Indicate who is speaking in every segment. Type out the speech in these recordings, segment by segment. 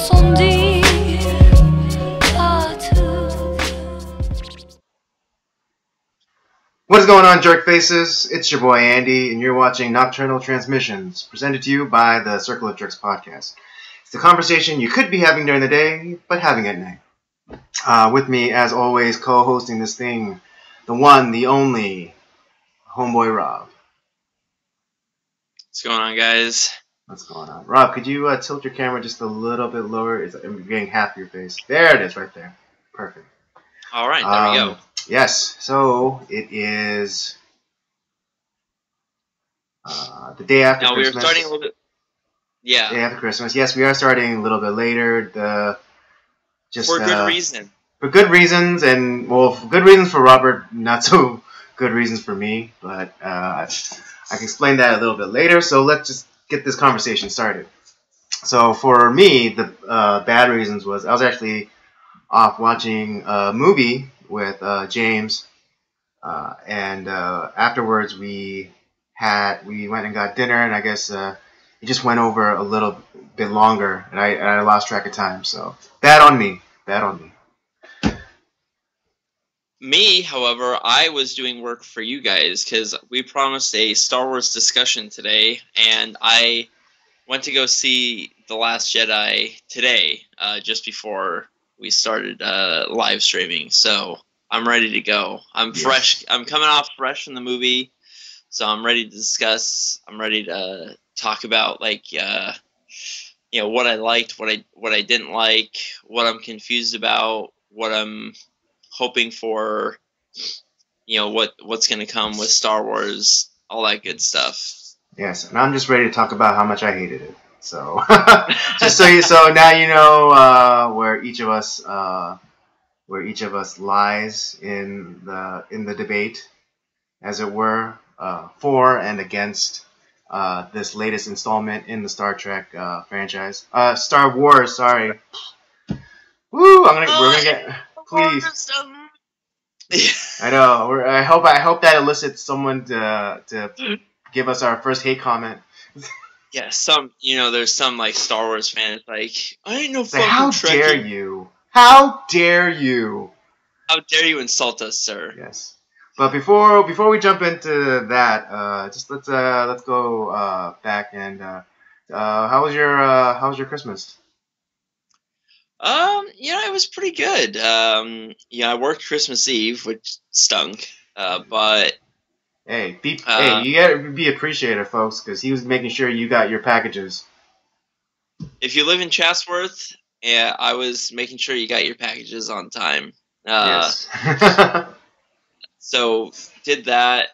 Speaker 1: incendie partout.
Speaker 2: What is going on, jerk faces? It's your boy Andy, and you're watching Nocturnal Transmissions, presented to you by the Circle of Jerks podcast. It's the conversation you could be having during the day, but having at night. With me, as always, co-hosting this thing, the one, the only, homeboy Rob.
Speaker 3: What's going on, guys?
Speaker 2: What's going on? Rob, could you tilt your camera just a little bit lower? I'm getting half your face. There it is, right there. Perfect.
Speaker 3: All right, there we go.
Speaker 2: Yes, so it is the day after
Speaker 3: Now,
Speaker 2: Christmas.
Speaker 3: we were starting a little bit... Yeah.
Speaker 2: Day after Christmas. Yes, we are starting a little bit later.
Speaker 3: For good reason.
Speaker 2: For good reasons, and, well, for good reasons for Robert, not so good reasons for me, but I can explain that a little bit later, so let's just get this conversation started. So for me, the bad reasons was I was actually off watching a movie with James, and afterwards we went and got dinner, and I guess it just went over a little bit longer, and I lost track of time. So bad on me.
Speaker 3: Me, however, I was doing work for you guys because we promised a Star Wars discussion today, and I went to go see The Last Jedi today, just before we started live streaming. So I'm ready to go. I'm fresh. I'm coming off fresh from the movie, so I'm ready to discuss. I'm ready to talk about, like, what I liked, what I didn't like, what I'm confused about, what I'm hoping for, what's going to come with Star Wars, all that good stuff.
Speaker 2: Yes, and I'm just ready to talk about how much I hated it. So, so now you know where each of us lies in the debate, as it were, for and against this latest installment in the Star Trek franchise. Star Wars, sorry. Woo! We're gonna get, please. I know. I hope that elicits someone to give us our first hate comment.
Speaker 3: Yeah, there's some, like, Star Wars fans, like, I ain't no fucking
Speaker 2: How
Speaker 3: Trekkie.
Speaker 2: dare you? How dare you?
Speaker 3: How dare you insult us, sir?
Speaker 2: Yes. But before we jump into that, just let's go back and how was your Christmas?
Speaker 3: It was pretty good. I worked Christmas Eve, which stunk. But
Speaker 2: Hey, you gotta be appreciative, folks, because he was making sure you got your packages.
Speaker 3: if you live in Chatsworth, yeah, I was making sure you got your packages on time.
Speaker 2: Yes.
Speaker 3: So did that.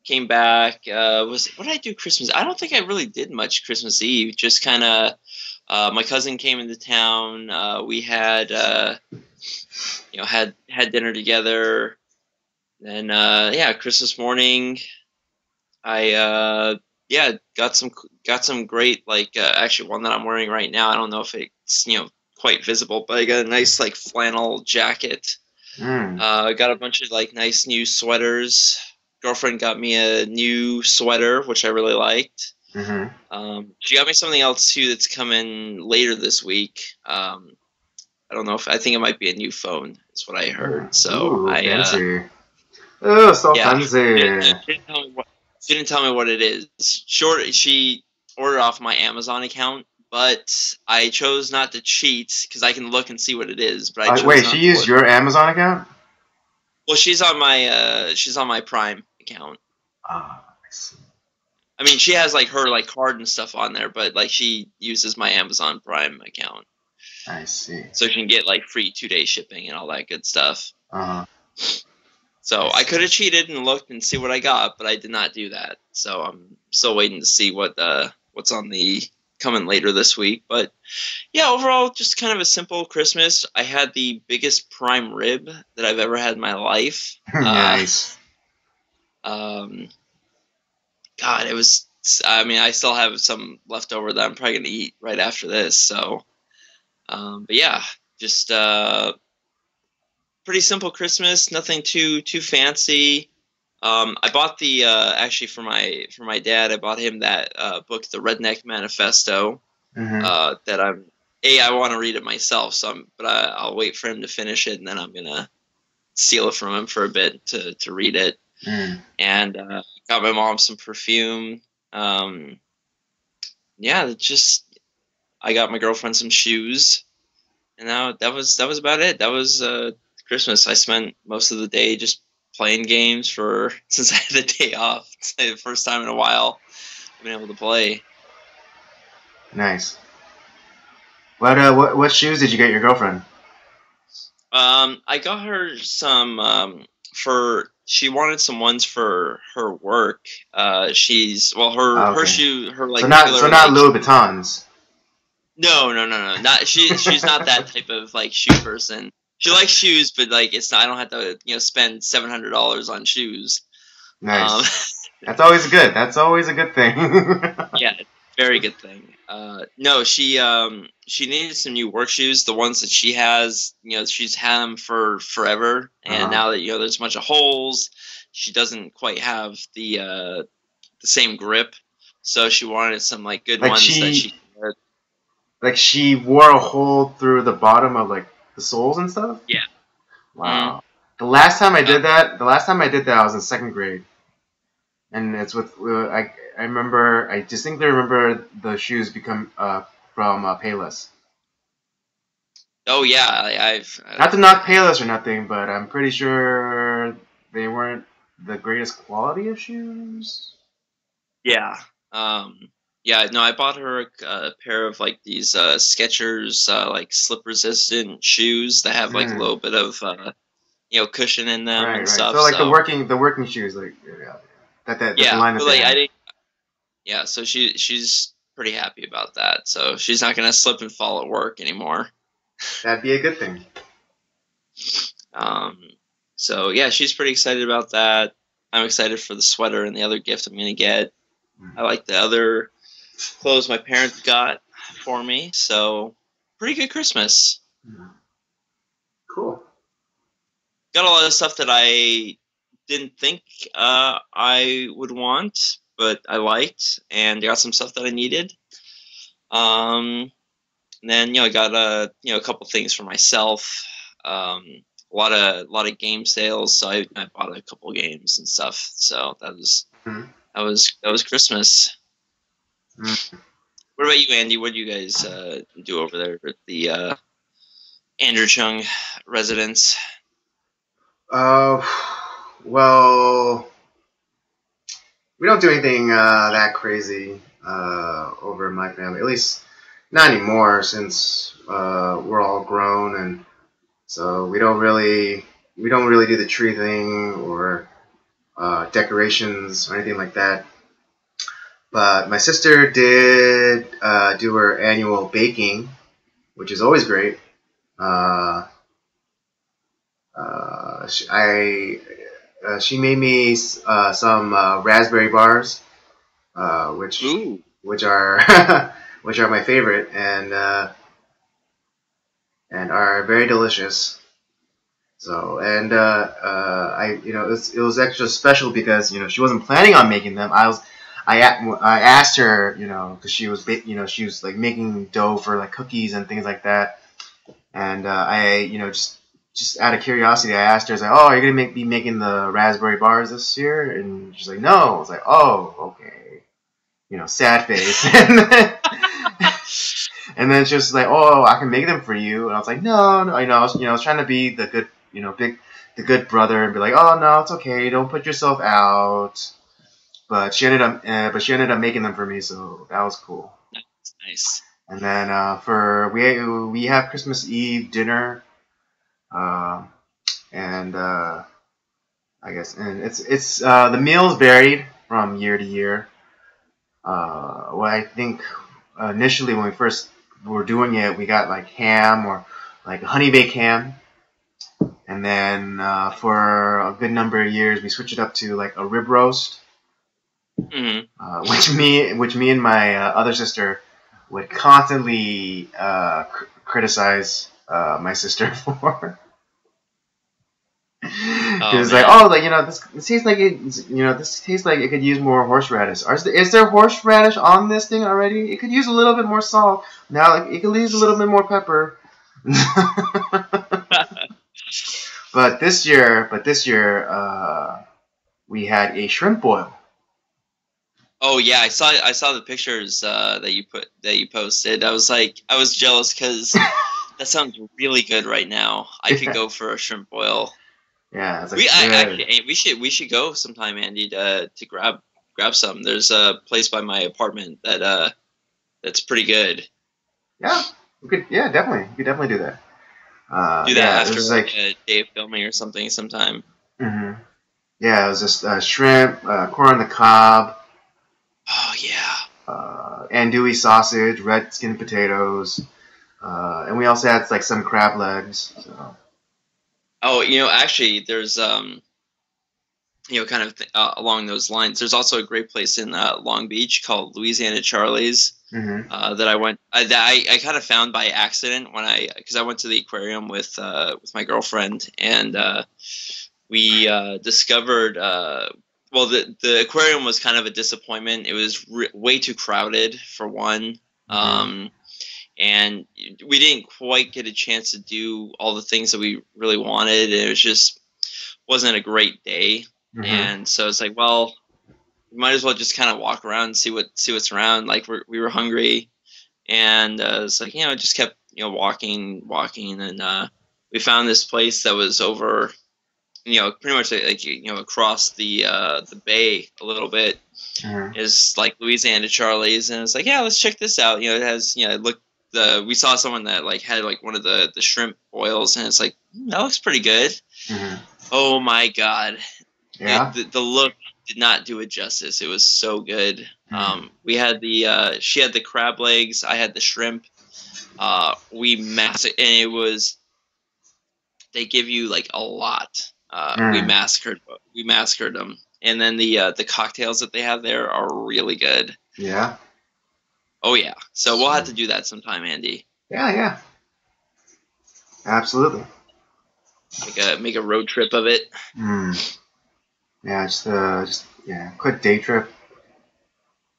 Speaker 3: Came back. What did I do Christmas? I don't think I really did much Christmas Eve. Just kind of. My cousin came into town. We had had dinner together. Then Christmas morning, I got some great, like, actually one that I'm wearing right now. I don't know if it's quite visible, but I got a nice, like, flannel jacket. Got a bunch of, like, nice new sweaters. Girlfriend got me a new sweater, which I really liked.
Speaker 2: Mm-hmm.
Speaker 3: She got me something else too that's coming later this week. I don't know I think it might be a new phone. Is what I heard. So
Speaker 2: fancy. Oh, so fancy.
Speaker 3: She didn't tell me what it is. She ordered off my Amazon account, but I chose not to cheat because I can look and see what it is. But I chose
Speaker 2: wait,
Speaker 3: not
Speaker 2: she
Speaker 3: to
Speaker 2: used
Speaker 3: look.
Speaker 2: your Amazon account?
Speaker 3: Well, she's on my Prime account.
Speaker 2: Ah, I see.
Speaker 3: I mean, she has, like, her, like, card and stuff on there, but, like, she uses my Amazon Prime account.
Speaker 2: I see.
Speaker 3: So she can get, like, free 2-day shipping and all that good stuff.
Speaker 2: Uh-huh.
Speaker 3: So I could have cheated and looked and see what I got, but I did not do that. So I'm still waiting to see what's on the coming later this week. But yeah, overall, just kind of a simple Christmas. I had the biggest prime rib that I've ever had in my life.
Speaker 2: Nice.
Speaker 3: God, it was. I mean, I still have some left over that I'm probably gonna eat right after this. So, but yeah, just pretty simple Christmas. Nothing too fancy. I bought the actually for my dad. I bought him that book, The Redneck Manifesto.
Speaker 2: Mm-hmm.
Speaker 3: That I'm I want to read it myself, but I'll wait for him to finish it, and then I'm gonna steal it from him for a bit to read it.
Speaker 2: Mm.
Speaker 3: And got my mom some perfume. Yeah, just I got my girlfriend some shoes, and now that was about it. That was Christmas. I spent most of the day just playing games for since I had the day off. It's the first time in a while I've been able to play.
Speaker 2: Nice. What shoes did you get your girlfriend?
Speaker 3: I got her some for she wanted some ones for her work. She's well
Speaker 2: Oh,
Speaker 3: her
Speaker 2: okay.
Speaker 3: shoe her
Speaker 2: So
Speaker 3: like
Speaker 2: not
Speaker 3: regular
Speaker 2: not
Speaker 3: like
Speaker 2: Louis Vuittons.
Speaker 3: no not she's not that type of like shoe person. She likes shoes, but like it's not, I don't have to spend $700 on shoes. Um,
Speaker 2: Nice. That's always good. That's always a good thing.
Speaker 3: yeah, very good thing. No, she needed some new work shoes. The ones that she has, she's had them for forever, and
Speaker 2: Uh-huh.
Speaker 3: now that there's a bunch of holes, she doesn't quite have the same grip. So she wanted some like good
Speaker 2: Like
Speaker 3: ones that
Speaker 2: she
Speaker 3: she could wear.
Speaker 2: like she wore a hole through the bottom of like the soles and stuff.
Speaker 3: Yeah. Mm.
Speaker 2: Wow. The last time I did that, I was in second grade, and it's with I remember I distinctly remember the shoes become from Payless.
Speaker 3: Oh yeah,
Speaker 2: Not to knock Payless or nothing, but I'm pretty sure they weren't the greatest quality of shoes.
Speaker 3: yeah. Yeah, no, I bought her a pair of like these Skechers like slip resistant shoes that have like a
Speaker 2: Mm.
Speaker 3: little bit of cushion in them
Speaker 2: Right,
Speaker 3: and
Speaker 2: right.
Speaker 3: stuff.
Speaker 2: So like
Speaker 3: So
Speaker 2: the working shoes, like yeah, that's the
Speaker 3: yeah,
Speaker 2: line that
Speaker 3: but
Speaker 2: they
Speaker 3: like I
Speaker 2: have.
Speaker 3: didn't. Yeah, so she's pretty happy about that. So she's not gonna slip and fall at work anymore.
Speaker 2: That'd be a good thing.
Speaker 3: Um, so yeah, she's pretty excited about that. I'm excited for the sweater and the other gift I'm gonna get. I like the other clothes my parents got for me. So pretty good Christmas.
Speaker 2: Cool.
Speaker 3: Got a lot of stuff that I didn't think I would want, but I liked, and got some stuff that I needed. And then I got a couple things for myself. A lot of game sales, so I bought a couple games and stuff. So
Speaker 2: Mm-hmm.
Speaker 3: that was Christmas.
Speaker 2: Mm.
Speaker 3: What about you, Andy? What do you guys do over there at the Andrew Chung residence?
Speaker 2: Uh, well, we don't do anything that crazy over in my family. At least not anymore, since we're all grown, and so we don't really do the tree thing or decorations or anything like that. But my sister did do her annual baking, which is always great. Uh, she made me some raspberry bars, which
Speaker 3: Ooh,
Speaker 2: are which are my favorite and are very delicious. So I it was extra special because she wasn't planning on making them. I asked her because she was like making dough for like cookies and things like that, and I just out of curiosity I asked her, I was like, oh, are you gonna be making the raspberry bars this year? And she's like, no. I was like, oh, okay, sad face. And then she was like, "Oh, I can make them for you." And I was like, "No, no." I was trying to be the good, the good brother, and be like, "Oh no, it's okay. Don't put yourself out." But she ended up making them for me, so that was cool.
Speaker 3: nice.
Speaker 2: And then we have Christmas Eve dinner, uh, and I guess and it's the meals varied from year to year. Well, I think initially when we first were doing it, we got like ham or like honey baked ham, and then for a good number of years we switched it up to like a rib roast,
Speaker 3: Mm-hmm.
Speaker 2: which me and my other sister would constantly criticize my sister for.
Speaker 3: Oh
Speaker 2: It's like,
Speaker 3: man.
Speaker 2: oh, like this tastes like this tastes like it could use more horseradish. Is there horseradish on this thing already? It could use a little bit more salt. Now, like, it could use a little bit more pepper. But this year, we had a shrimp boil.
Speaker 3: Oh yeah, I saw the pictures that you posted. I was jealous because that sounds really good right now. I could go for a shrimp boil.
Speaker 2: Yeah, it's like
Speaker 3: We I
Speaker 2: good.
Speaker 3: actually we should go sometime, Andy, to grab some. There's a place by my apartment that's pretty good.
Speaker 2: Yeah, we could. Yeah, definitely. We could definitely do that.
Speaker 3: Do that
Speaker 2: Yeah, it
Speaker 3: after
Speaker 2: was
Speaker 3: like
Speaker 2: like,
Speaker 3: a day of filming or something sometime.
Speaker 2: hmm yeah, it was just shrimp, corn on the cob,
Speaker 3: Oh yeah.
Speaker 2: andouille sausage, red skin potatoes, and we also had like some crab legs. So.
Speaker 3: Oh, actually, there's kind of along those lines. There's also a great place in Long Beach called Louisiana Charlie's
Speaker 2: Hmm.
Speaker 3: that I went. That I kind of found by accident because I went to the aquarium with my girlfriend, and we discovered. Well, the aquarium was kind of a disappointment. It was way too crowded for one.
Speaker 2: Hmm.
Speaker 3: Um, and we didn't quite get a chance to do all the things that we really wanted. And it was just wasn't a great day.
Speaker 2: Hmm.
Speaker 3: And so it's like, well, we might as well just kind of walk around and see what's around. Like we were hungry, and it's like just kept walking, and we found this place that was over pretty much like across the bay a little bit
Speaker 2: Hmm.
Speaker 3: is like Louisiana Charlie's, and it's like, yeah, let's check this out. It has it looked we saw someone that like had like one of the shrimp boils, and it's like that looks pretty good.
Speaker 2: Hmm.
Speaker 3: Oh my god,
Speaker 2: Yeah.
Speaker 3: the look did not do it justice. It was so good.
Speaker 2: Mm.
Speaker 3: We had she had the crab legs, I had the shrimp. We massacred, and it was they give you like a lot.
Speaker 2: Mm.
Speaker 3: We massacred them, and then the cocktails that they have there are really good.
Speaker 2: Yeah.
Speaker 3: Oh yeah, so we'll have
Speaker 2: Mm.
Speaker 3: to do that sometime, Andy.
Speaker 2: Yeah. Yeah. Absolutely.
Speaker 3: Make a road trip of it.
Speaker 2: Mm. Yeah. Just yeah. Quick day trip.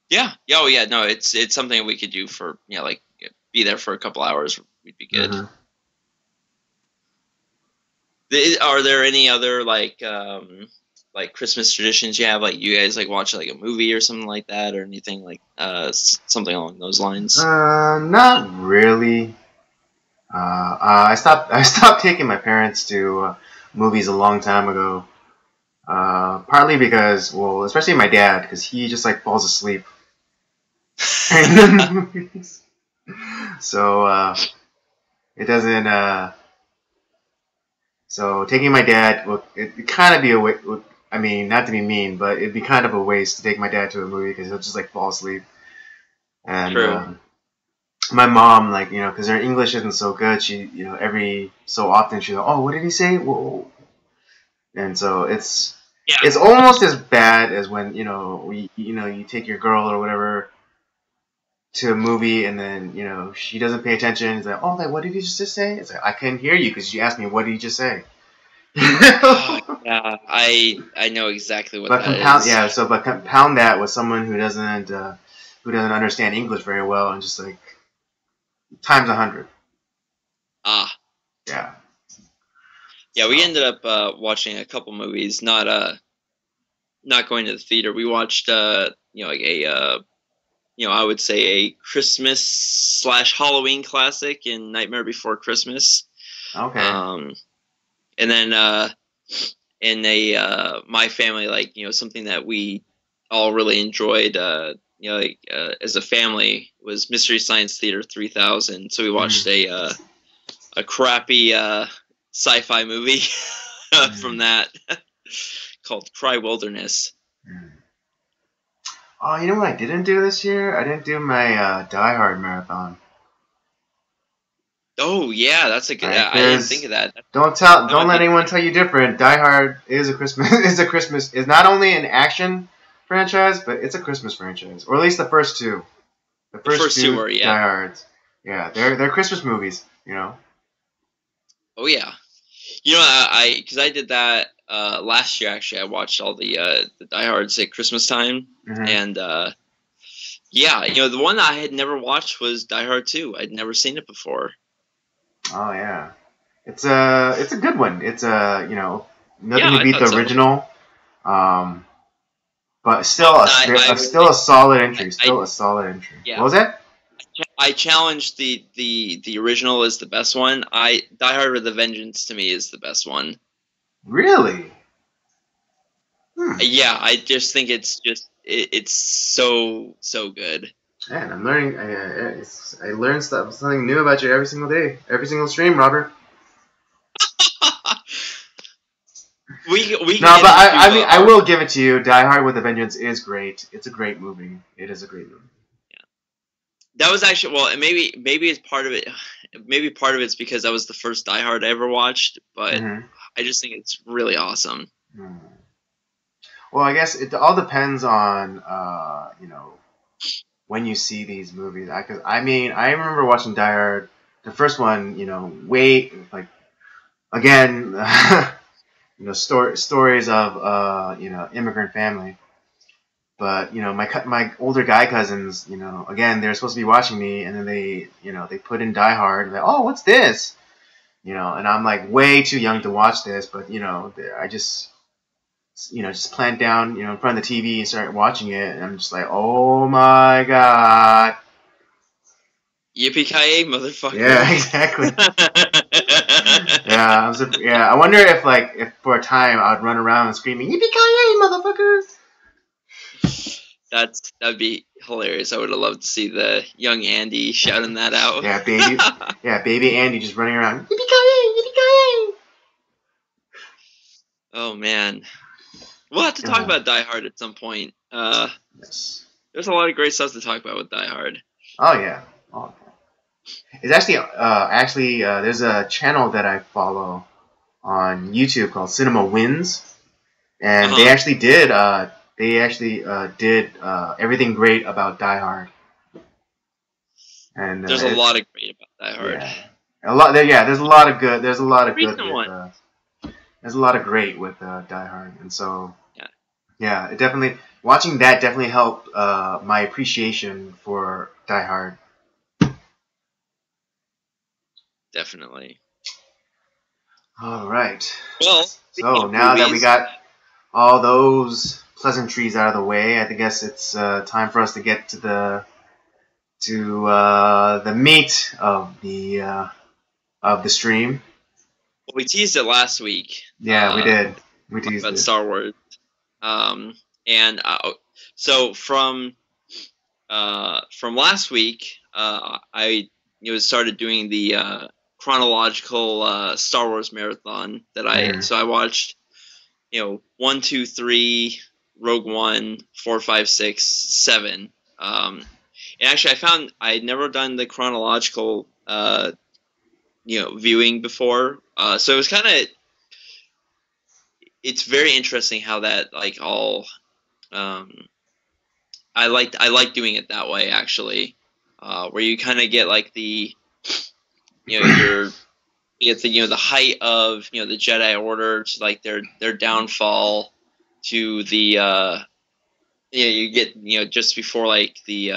Speaker 3: Yeah, yeah, oh yeah. No, it's something we could do for like be there for a couple hours. We'd be good.
Speaker 2: Hmm.
Speaker 3: Are there any other like Christmas traditions you have? Like you guys like watch like a movie or something like that, or anything like something along those lines?
Speaker 2: Not really. I stopped. I stopped taking my parents to movies a long time ago. Partly because, well, especially my dad, because he just like falls asleep in the movies. So it doesn't. So taking my dad it'd kind of be a I mean, not to be mean, but it'd be kind of a waste to take my dad to a movie because he'll just like fall asleep. And
Speaker 3: True.
Speaker 2: my mom, like, because her English isn't so good, she, every so often she'll, oh, what did he say? Whoa. And so
Speaker 3: Yeah.
Speaker 2: it's almost as bad as when you take your girl or whatever to a movie and then she doesn't pay attention. It's like, oh, like, what did he just say? It's like, I couldn't hear you because you asked me what did he just say.
Speaker 3: Oh, yeah, I know exactly what
Speaker 2: But
Speaker 3: that
Speaker 2: compound,
Speaker 3: is.
Speaker 2: yeah. So, but compound that with someone who doesn't understand English very well, and just like times 100.
Speaker 3: Ah,
Speaker 2: Yeah.
Speaker 3: yeah. We
Speaker 2: So.
Speaker 3: ended up watching a couple movies, not going to the theater. We watched like a I would say a Christmas slash Halloween classic in Nightmare Before Christmas.
Speaker 2: Okay.
Speaker 3: And then in my family, like something that we all really enjoyed, as a family was Mystery Science Theater 3000. So we watched
Speaker 2: Mm.
Speaker 3: a crappy sci-fi movie from
Speaker 2: Mm.
Speaker 3: that called Cry Wilderness.
Speaker 2: Mm. Oh, you know what I didn't do this year? I didn't do my Die Hard marathon.
Speaker 3: Oh yeah, that's a good.
Speaker 2: Right?
Speaker 3: I didn't think
Speaker 2: Because
Speaker 3: of that. That
Speaker 2: don't
Speaker 3: might
Speaker 2: let
Speaker 3: be.
Speaker 2: anyone tell you different. Die Hard is a Christmas is not only an action franchise, but it's a Christmas franchise, or at least the first two. The
Speaker 3: The
Speaker 2: first
Speaker 3: first two
Speaker 2: two
Speaker 3: were, yeah.
Speaker 2: Die Hards. Yeah, they're Christmas movies.
Speaker 3: Oh yeah. You know, because I did that last year. Actually, I watched all the Die Hards at Christmas time,
Speaker 2: Mm-hmm.
Speaker 3: and yeah, you know, the one I had never watched was Die Hard 2. I'd never seen it before.
Speaker 2: Oh yeah, it's a good one. It's nothing
Speaker 3: Yeah,
Speaker 2: to
Speaker 3: I
Speaker 2: beat
Speaker 3: thought
Speaker 2: the
Speaker 3: so.
Speaker 2: original. But still
Speaker 3: I would
Speaker 2: still
Speaker 3: say,
Speaker 2: a solid entry.
Speaker 3: I
Speaker 2: Still a solid entry.
Speaker 3: yeah,
Speaker 2: What was that?
Speaker 3: I challenged the original is the best one. Die Hard with a Vengeance to me is the best one.
Speaker 2: Really? Hmm.
Speaker 3: Yeah, I just think it's so good.
Speaker 2: Man, I'm learning. I learn something new about you every single day, every single stream, Robert.
Speaker 3: We
Speaker 2: No,
Speaker 3: can get
Speaker 2: but
Speaker 3: into
Speaker 2: I mean, I will give it to you. Die Hard with a Vengeance is great. It's a great movie. It is a great movie.
Speaker 3: that was actually well, and maybe it's part of it. Maybe part of it's because that was the first Die Hard I ever watched, but
Speaker 2: Mm-hmm.
Speaker 3: I just think it's really awesome.
Speaker 2: Hmm. Well, I guess it all depends on when you see these movies. Because I mean, I remember watching Die Hard, the first one. Way like again, stories of immigrant family. But my older guy cousins, again, they're supposed to be watching me, and then they put in Die Hard, and they're, oh, what's this? And I'm like way too young to watch this, but I just plant down, in front of the TV and start watching it, and I'm just like, oh my god.
Speaker 3: Yippee ki motherfucker!
Speaker 2: Yeah, exactly. Yeah, I wonder if for a time I'd run around screaming, yippee ki motherfuckers.
Speaker 3: That'd be hilarious. I would have loved to see the young Andy shouting that out.
Speaker 2: Yeah, baby Andy just running around, yippee ki, yippee ki.
Speaker 3: Oh man, we'll have to talk about Die Hard at some point.
Speaker 2: Yes.
Speaker 3: There's a lot of great stuff to talk about with Die Hard.
Speaker 2: Oh yeah. Oh. It's actually there's a channel that I follow on YouTube called Cinema Wins, and they actually did everything great about Die Hard. And
Speaker 3: there's a lot of great about Die Hard.
Speaker 2: Yeah, a lot. Yeah, there's a lot of good. There's a lot of good with.
Speaker 3: One.
Speaker 2: There's a lot of great with Die Hard, and so
Speaker 3: yeah,
Speaker 2: it definitely watching that definitely helped my appreciation for Die Hard.
Speaker 3: Definitely.
Speaker 2: All right.
Speaker 3: Well,
Speaker 2: so now that we got all those pleasantries out of the way, I guess it's time for us to get to the meat of the stream.
Speaker 3: Well, we teased it last week.
Speaker 2: Yeah, we did. We teased
Speaker 3: about
Speaker 2: it.
Speaker 3: Star Wars. And so from last week, I started doing the chronological Star Wars marathon that so I watched 1, 2, 3, Rogue One, 4, 5, 6, 7. And actually, I found I had never done the chronological viewing before, so it was kind of it's very interesting how that all. I like doing it that way actually, where you kind of get the you get the height of the Jedi Order to their downfall to the you get just before the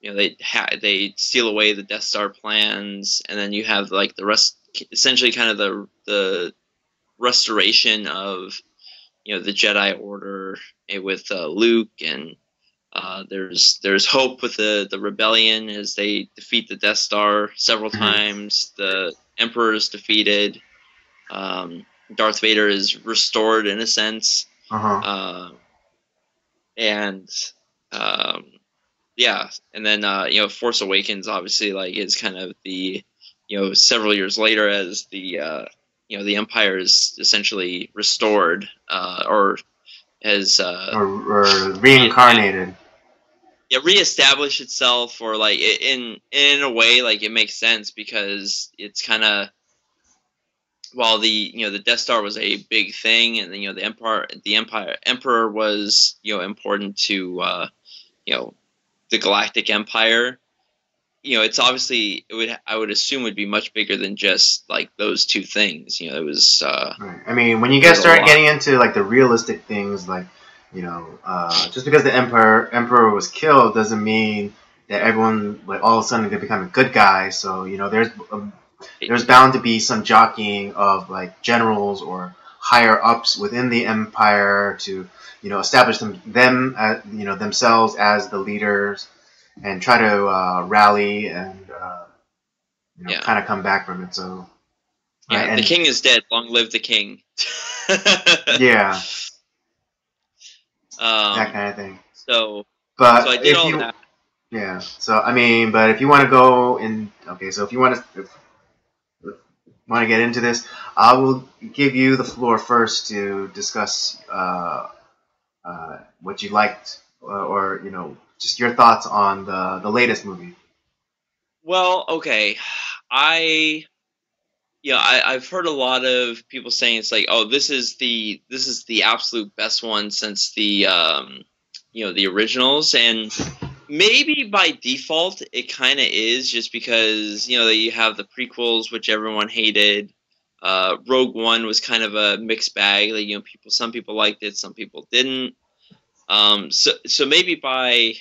Speaker 3: they steal away the Death Star plans, and then you have the rest essentially kind of the restoration of the Jedi Order with Luke, and there's hope with the rebellion as they defeat the Death Star several times. The Emperor is defeated. Darth Vader is restored in a sense. And and then Force Awakens obviously is kind of the several years later as the the Empire is essentially restored or has
Speaker 2: or reincarnated.
Speaker 3: Reestablish itself, or in a way it makes sense because it's kind of while the Death Star was a big thing, and then the Emperor was important to the Galactic Empire. it's obviously I would assume would be much bigger than just like those two things. It was
Speaker 2: Right. I mean, when you
Speaker 3: there
Speaker 2: guys
Speaker 3: was a
Speaker 2: start
Speaker 3: lot.
Speaker 2: getting into like the realistic things, like just because the emperor was killed doesn't mean that everyone like all of a sudden gonna become a good guy. So there's bound to be some jockeying of like generals or higher ups within the empire to establish themselves as the leaders and try to rally and
Speaker 3: Yeah,
Speaker 2: kind of come back from it. So right,
Speaker 3: yeah. The
Speaker 2: and
Speaker 3: king is dead. Long live the king.
Speaker 2: yeah, that
Speaker 3: um.
Speaker 2: kind of thing.
Speaker 3: So I
Speaker 2: But
Speaker 3: did
Speaker 2: if
Speaker 3: all
Speaker 2: you
Speaker 3: that.
Speaker 2: yeah, so I mean, but if you want to go in, okay, so if you want to get into this, I will give you the floor first to discuss what you liked, or just your thoughts on the latest movie.
Speaker 3: Well, okay. I I've heard a lot of people saying it's like, oh, this is the absolute best one since the the originals, and maybe by default it kind of is, just because that you have the prequels, which everyone hated. Rogue One was kind of a mixed bag. Like, some people liked it, some people didn't. So maybe by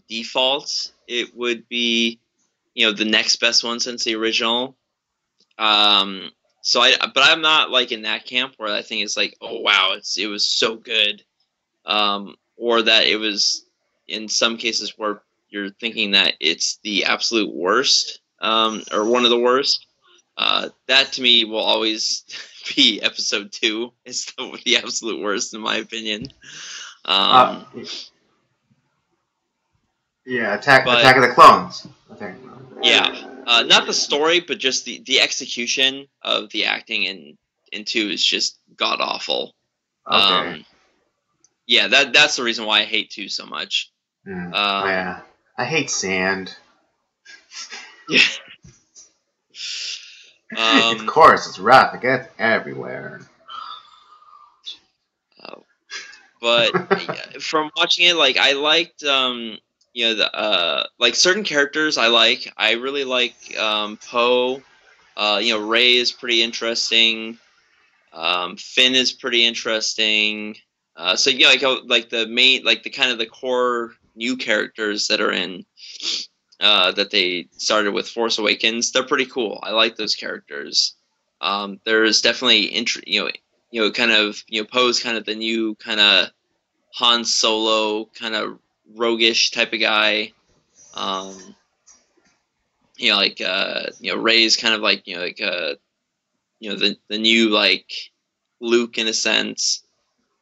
Speaker 3: default it would be the next best one since the original. Um, but I'm not like in that camp where I think it's like, oh wow, it was so good, or that it was in some cases where you're thinking that it's the absolute worst, or one of the worst. That to me will always be Episode 2. It's the absolute worst in my opinion.
Speaker 2: Uh,
Speaker 3: Um,
Speaker 2: yeah,
Speaker 3: but
Speaker 2: Attack of the Clones.
Speaker 3: yeah, not the story, but just the execution of the acting in 2 is just god awful.
Speaker 2: Okay.
Speaker 3: Yeah, that's the reason why I hate 2 so much. Um,
Speaker 2: Yeah, I hate sand.
Speaker 3: yeah.
Speaker 2: Of course, it's rough. It gets everywhere.
Speaker 3: Uh, but from watching it, like I liked, the like certain characters. I really like Poe. Ray is pretty interesting. Finn is pretty interesting. So yeah, like the main, like the kind of the core new characters that are in that they started with Force Awakens. They're pretty cool. I like those characters. There's definitely kind of Poe's kind of the new kind of Han Solo kind of roguish type of guy. Um, Ray's kind of like the new like Luke in a sense,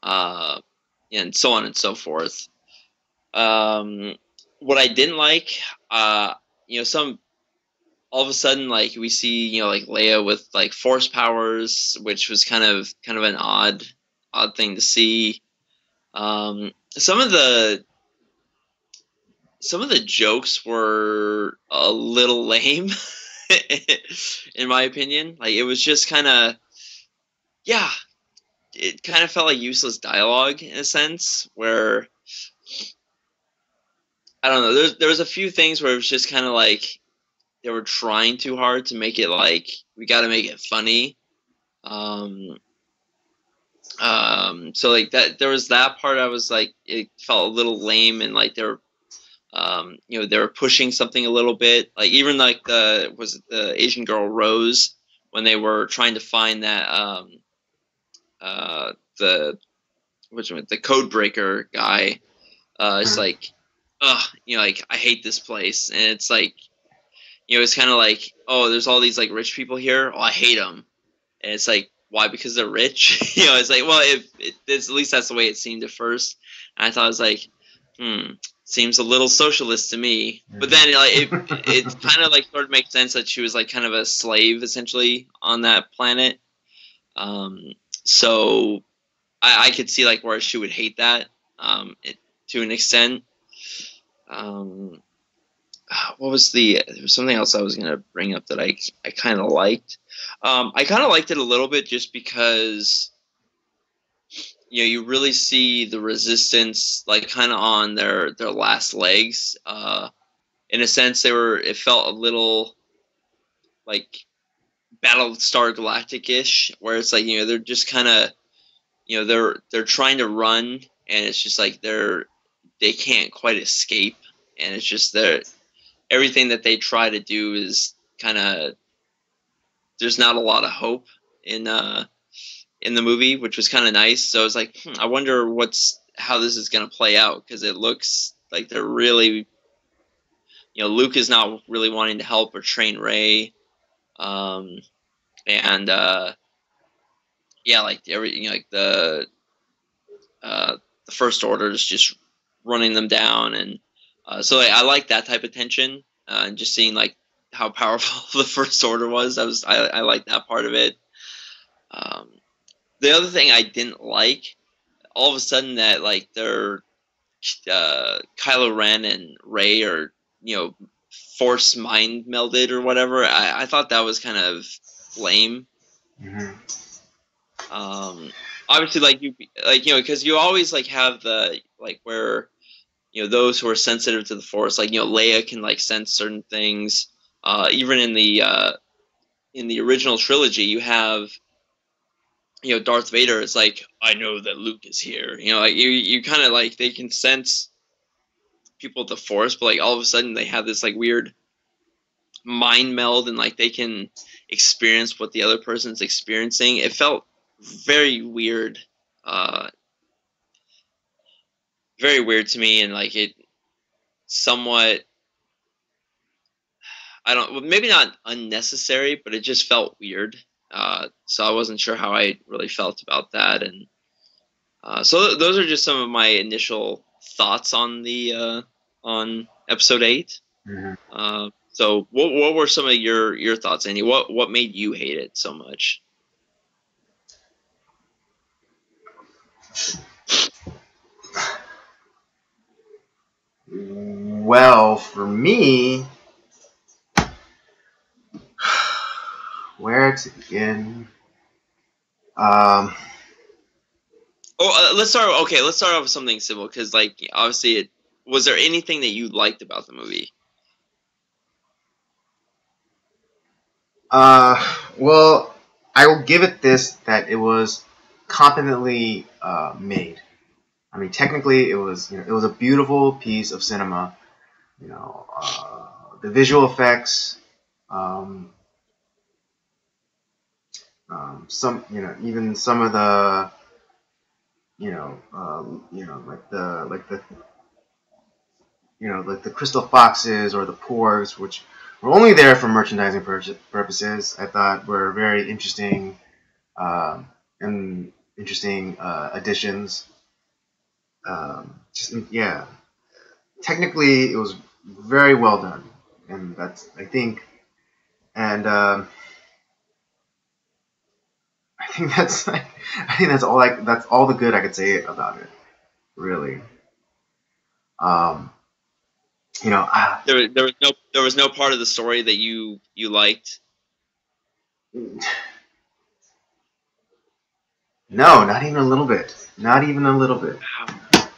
Speaker 3: uh, and so on and so forth. Um, what I didn't like, some all of a sudden, like we see like Leia with like force powers, which was kind of an odd thing to see. Some of the jokes were a little lame, in my opinion. Like it was just kind of, yeah, it kind of felt like useless dialogue in a sense, where I don't know. There was a few things where it was just kind of like they were trying too hard to make it like we got to make it funny. Um, so like that, there was that part. I was like, it felt a little lame, and like they were pushing something a little bit. Like even like the Asian girl Rose, when they were trying to find that the the code breaker guy. It's
Speaker 2: Mhm.
Speaker 3: like, ugh, like I hate this place, and it's like, it's kind of like, oh, there's all these like rich people here. Oh, I hate them, and it's like, why? Because they're rich. It's like, well, it's, at least that's the way it seemed at first. And I thought it was like, seems a little socialist to me. But then like it kind of like sort of makes sense that she was like kind of a slave essentially on that planet. Um, so I could see like where she would hate that, to an extent. Um, what was there was something else I was gonna bring up that I kind of liked. I kind of liked it a little bit just because you really see the resistance like kind of on their last legs. in a sense, it felt a little like Battlestar Galactic-ish, where it's like, they're just kind of, they're trying to run, and it's just like they can't quite escape, and it's just everything that they try to do is kind of, there's not a lot of hope in the movie, which was kind of nice. So I was like, I wonder how this is going to play out, because it looks like they're really, Luke is not really wanting to help or train Rey, and yeah, like like the First Order is just running them down, and so like, I like that type of tension, and just seeing like how powerful the First Order was. I like that part of it. The other thing I didn't like, all of a sudden that like they're Kylo Ren and Rey are force mind melded or whatever. I thought that was kind of lame.
Speaker 2: Mm-hmm.
Speaker 3: Obviously, because you always like have the like where those who are sensitive to the Force, like Leia can like sense certain things. Even in the original trilogy, you have Darth Vader is like, I know that Luke is here. Like you kind of like they can sense people with the Force, but like all of a sudden they have this like weird mind meld, and like they can experience what the other person's experiencing. It felt very weird, very weird to me, and like it somewhat, maybe not unnecessary, but it just felt weird. So I wasn't sure how I really felt about that, and so those are just some of my initial thoughts on the on episode 8.
Speaker 2: Mm-hmm.
Speaker 3: So what were some of your thoughts, Andy? What made you hate it so much?
Speaker 2: Well, for me, where to begin?
Speaker 3: Let's start. Okay, let's start off with something simple, because like obviously, was there anything that you liked about the movie?
Speaker 2: Well, I will give it this, that it was competently made. I mean, technically, it was it was a beautiful piece of cinema. The visual effects, um, some even some of the like the crystal foxes or the porgs, which were only there for merchandising purposes. I thought were very interesting and interesting additions. Just yeah, technically it was very well done, and that's I think, and I think that's all the good I could say about it, really. Um, you know, ah,
Speaker 3: There was no part of the story that you liked.
Speaker 2: no, not even a little bit. Not even a little bit.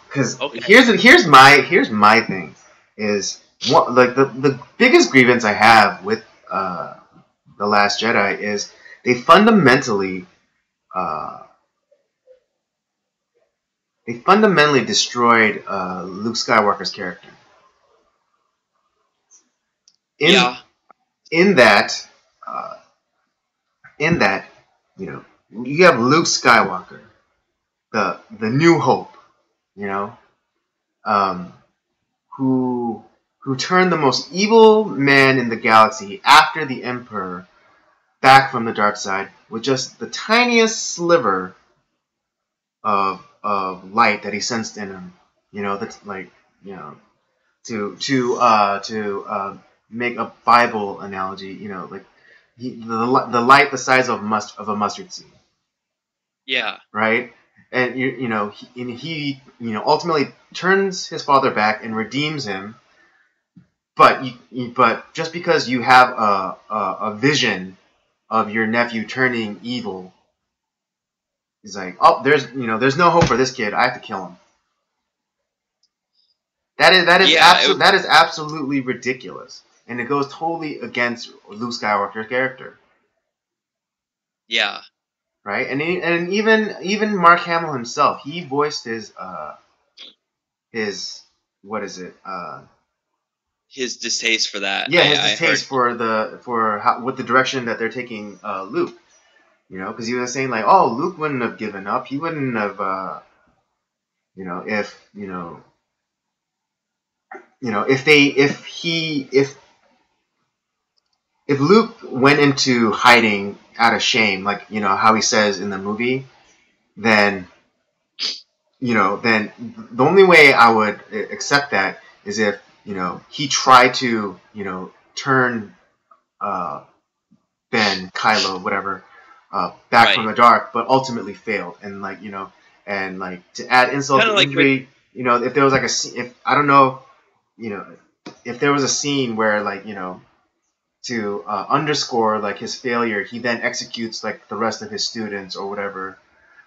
Speaker 2: Because
Speaker 3: Okay.
Speaker 2: here's my thing is what like the biggest grievance I have with the Last Jedi is they fundamentally uh, destroyed Luke Skywalker's character. In
Speaker 3: Yeah.
Speaker 2: in that uh, in that you know you have Luke Skywalker, the New Hope, you know, um, who turned the most evil man in the galaxy after the Emperor back from the dark side with just the tiniest sliver of light that he sensed in him. That's like to make a Bible analogy. Like the light the size of a mustard seed,
Speaker 3: Yeah.
Speaker 2: right? And he ultimately turns his father back and redeems him. But just because you have a vision of your nephew turning evil, he's like, oh, there's no hope for this kid. I have to kill him.
Speaker 3: Yeah,
Speaker 2: that is absolutely ridiculous, and it goes totally against Luke Skywalker's character,
Speaker 3: yeah,
Speaker 2: right? And even Mark Hamill himself, he voiced his what is it?
Speaker 3: his distaste for that.
Speaker 2: Yeah, his
Speaker 3: I heard.
Speaker 2: distaste for with the direction that they're taking Luke. You know, because he was saying like, oh, Luke wouldn't have given up. He wouldn't have, if if Luke went into hiding out of shame, like how he says in the movie, then then the only way I would accept that is if he tried to turn uh, Ben, Kylo, whatever, back from
Speaker 3: Right.
Speaker 2: the dark, but ultimately failed. And and like to add insult
Speaker 3: Kind
Speaker 2: to
Speaker 3: of like with.
Speaker 2: injury, if there was like if I don't know, you know, if there was a scene where to underscore like his failure, he then executes like the rest of his students or whatever.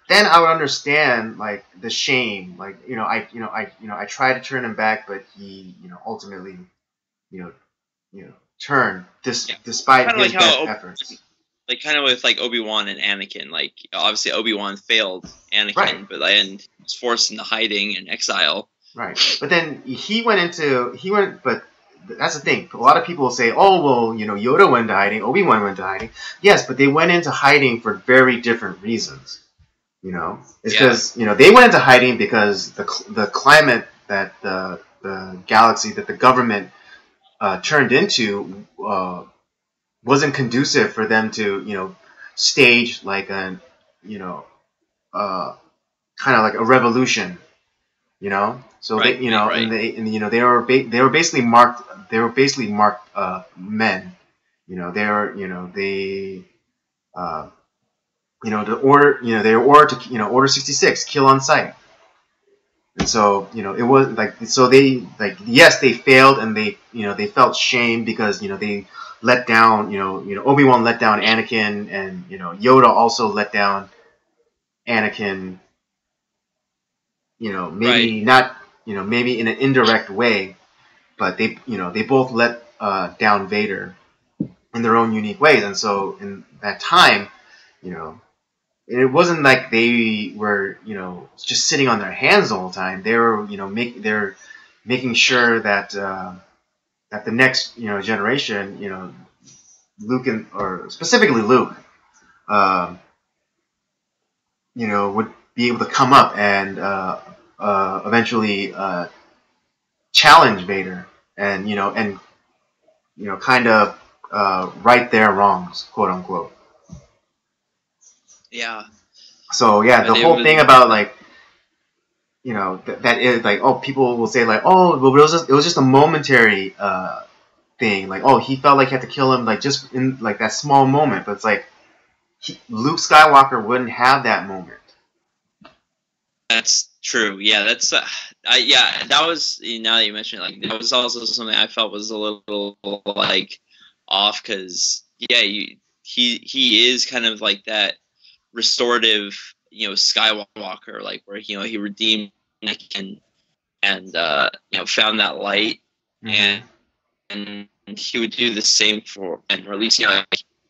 Speaker 2: Then I would understand like the shame, like I tried to turn him back, but he ultimately you know turned
Speaker 3: Yeah.
Speaker 2: despite
Speaker 3: Kind of like
Speaker 2: his best
Speaker 3: how,
Speaker 2: efforts.
Speaker 3: like kind of with like Obi-Wan and Anakin. Like obviously Obi-Wan failed
Speaker 2: Right.
Speaker 3: Anakin, but then he was forced into hiding and exile.
Speaker 2: Right. But then but that's the thing. A lot of people say, oh, well, Yoda went into hiding, Obi-Wan went into hiding. Yes, but they went into hiding for very different reasons. It's
Speaker 3: Yeah.
Speaker 2: because, they went into hiding because the climate that the galaxy that the government turned into wasn't conducive for them to, stage like you know, uh, kind of like a revolution. So
Speaker 3: Right. Right.
Speaker 2: they were basically marked men. They were they uh, the order they were ordered to order 66 kill on sight. And so it was like so they like yes they failed and they felt shame because they let down Obi-Wan let down Anakin, and Yoda also let down Anakin,
Speaker 3: Right.
Speaker 2: maybe not maybe in an indirect way, but they both let down Vader in their own unique ways. And so in that time, you know, it wasn't like they were just sitting on their hands the whole time. They were they're making sure that that the next generation, Luke or specifically Luke, um, would be able to come up and eventually challenge Vader, and kind of right their wrongs, quote unquote.
Speaker 3: Yeah.
Speaker 2: So yeah,
Speaker 3: But
Speaker 2: the
Speaker 3: it
Speaker 2: whole
Speaker 3: was.
Speaker 2: thing about like that is like, oh, people will say like, oh, well, it was just a momentary thing, like, oh, he felt like he had to kill him like just in like that small moment, but it's like Luke Skywalker wouldn't have that moment.
Speaker 3: That's true. Yeah. That's. Yeah. That was now that you mentioned it, like that was also something I felt was a little like off because yeah, he is kind of like that restorative, Skywalker, like where he redeemed Anakin and found that light,
Speaker 2: Mm-hmm.
Speaker 3: and he would do the same for Ben, or at least like,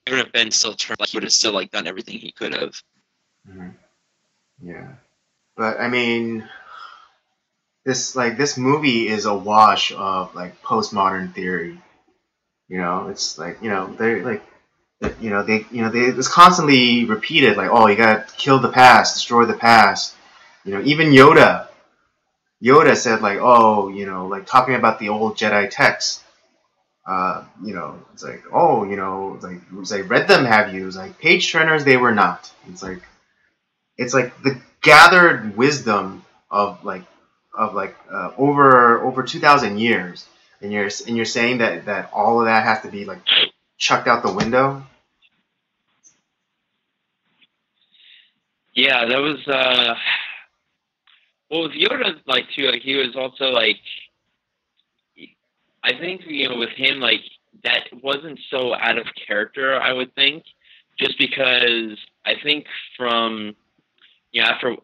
Speaker 3: even if Ben still turned, like he would have still like done everything he could have.
Speaker 2: Mm-hmm. Yeah, but I mean, this movie is a wash of like postmodern theory. It's like they're like they it's constantly repeated like, oh, you gotta kill the past, destroy the past. Even Yoda said like, oh, like talking about the old Jedi texts. It's like, oh, it's like read them, have you? It's like page turners they were not. It's like the gathered wisdom of over 2,000 years, and you're saying that all of that has to be like chucked out the window.
Speaker 3: Yeah, that was well with Yoda like too. Like he was also like I think with him like that wasn't so out of character. I would think just because I think from
Speaker 1: after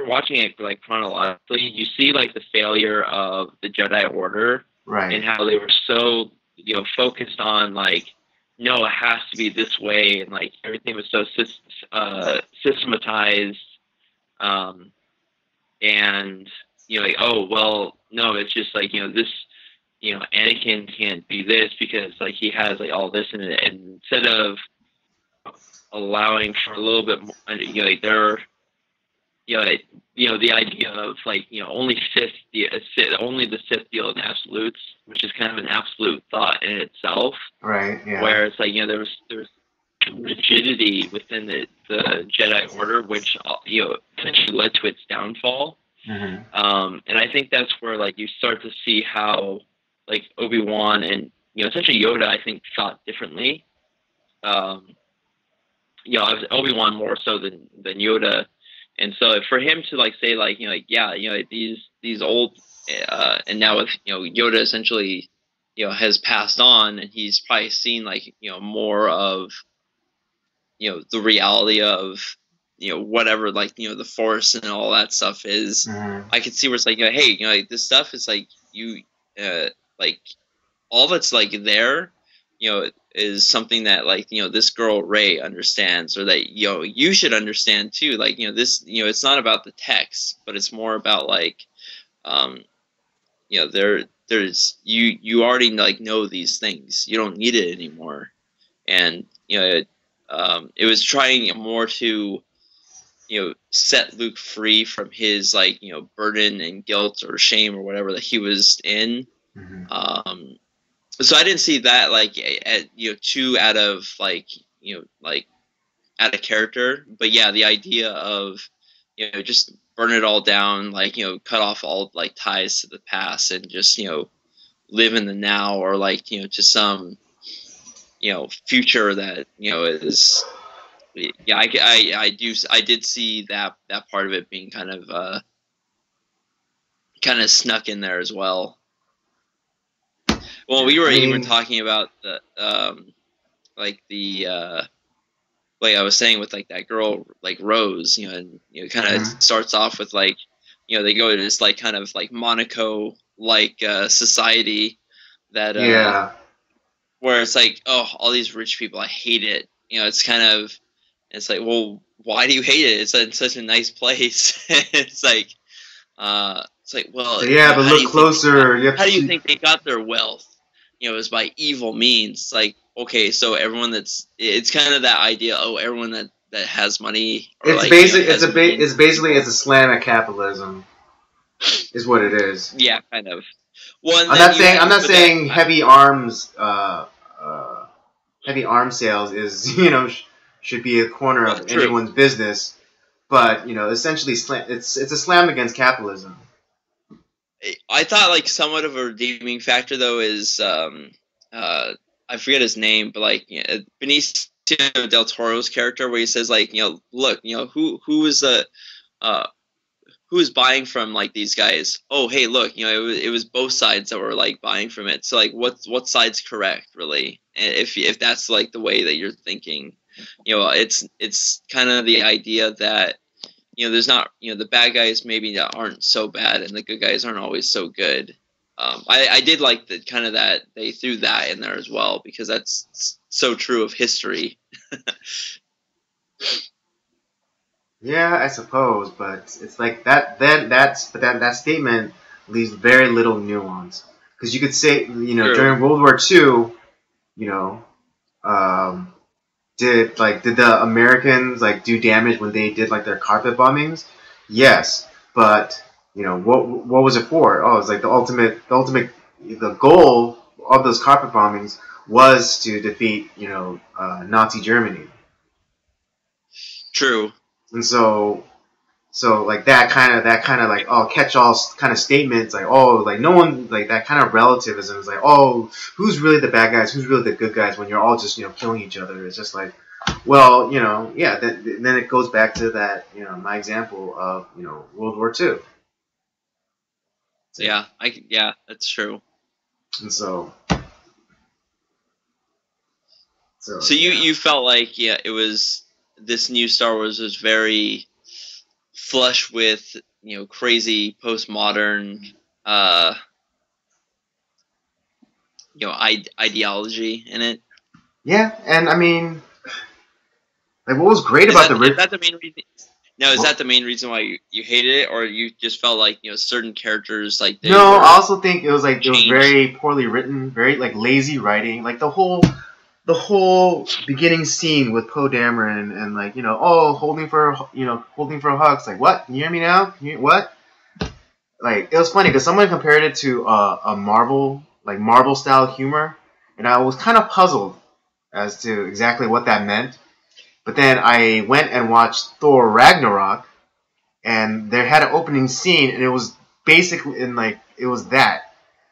Speaker 1: watching it like chronologically, you see like the failure of the Jedi Order
Speaker 2: Right.
Speaker 1: and how they were so focused on like, no, it has to be this way, and like everything was so systematized, and like, oh well, no, it's just like this. Anakin can't be this because like he has like all this in it, and instead of allowing for a little bit more, like they're the idea of like only only the Sith deal in absolutes, which is kind of an absolute thought in itself.
Speaker 2: Right. Yeah.
Speaker 1: Where it's like there's rigidity within the Jedi Order, which eventually led to its downfall.
Speaker 2: Mm-hmm.
Speaker 1: And I think that's where like you start to see how like Obi-Wan and essentially Yoda, I think, thought differently. Obi-Wan more so than Yoda. And so for him to like say like these old and now with Yoda essentially has passed on, and he's probably seen like more of the reality of whatever like the Force and all that stuff is.
Speaker 2: Mm-hmm.
Speaker 1: I could see where it's like hey like this stuff is like like all that's like there is something that like this girl Rey understands, or that you should understand too. Like this it's not about the text, but it's more about like there's you already like know these things. You don't need it anymore, and it was trying more to set Luke free from his like burden and guilt or shame or whatever that he was in.
Speaker 2: Mm-hmm.
Speaker 1: So I didn't see that like too out of like like out of character, but yeah, the idea of just burn it all down, like cut off all like ties to the past and just live in the now, or like to some future that is I did see that part of it being kind of snuck in there as well. Well, we were even talking about the like the like I was saying with like that girl like Rose, and kind of starts off with like they go to this like kind of like Monaco like society that where it's like, oh, all these rich people, I hate it. It's kind of, it's like, well, why do you hate it? It's in such a nice place. It's like well,
Speaker 2: yeah, but look closer.
Speaker 1: How do you think they got their wealth? It was by evil means. Like, okay, so everyone it's kind of that idea. Oh, everyone that has money.
Speaker 2: It's like, it's a slam at capitalism, is what it is.
Speaker 1: Yeah, kind of. Well,
Speaker 2: I'm not saying heavy arms sales is should be a corner of anyone's business, but essentially it's a slam against capitalism.
Speaker 1: I thought like somewhat of a redeeming factor though is I forget his name, but like Benicio del Toro's character, where he says like look who is buying from like these guys? Oh hey look it was both sides that were like buying from it. So like what side's correct really? And if that's like the way that you're thinking, it's kind of the idea that there's not the bad guys maybe that aren't so bad, and the good guys aren't always so good. I did like the kind of that they threw that in there as well, because that's so true of history.
Speaker 2: Yeah, I suppose, but it's like that. Then that statement leaves very little nuance, because you could say during World War II, did the Americans like do damage when they did like their carpet bombings? Yes, but what was it for? Oh, it's like the goal of those carpet bombings was to defeat Nazi Germany.
Speaker 1: True.
Speaker 2: And so like that kind of like catch-all kind of statements, like like no one, like that kind of relativism is like, oh, who's really the bad guys, who's really the good guys when you're all just killing each other. It's just like, well, yeah, then it goes back to that my example of World War II.
Speaker 1: Yeah, that's true.
Speaker 2: And so
Speaker 1: you felt like it was, this new Star Wars was very
Speaker 3: flush with crazy postmodern ideology in it.
Speaker 2: Yeah, and I mean, like, what was great about
Speaker 3: Is that the main reason? No, is that the main reason why you hated it, or you just felt like certain characters like they
Speaker 2: No,
Speaker 3: were
Speaker 2: I also think it was like
Speaker 3: changed?
Speaker 2: very poorly written, very like lazy writing. Like the whole beginning scene with Poe Dameron and like holding for a hug. It's like, what? Can you hear me now? What? Like, it was funny because someone compared it to a Marvel style humor, and I was kind of puzzled as to exactly what that meant. But then I went and watched Thor Ragnarok, and they had an opening scene, and it was basically it was that.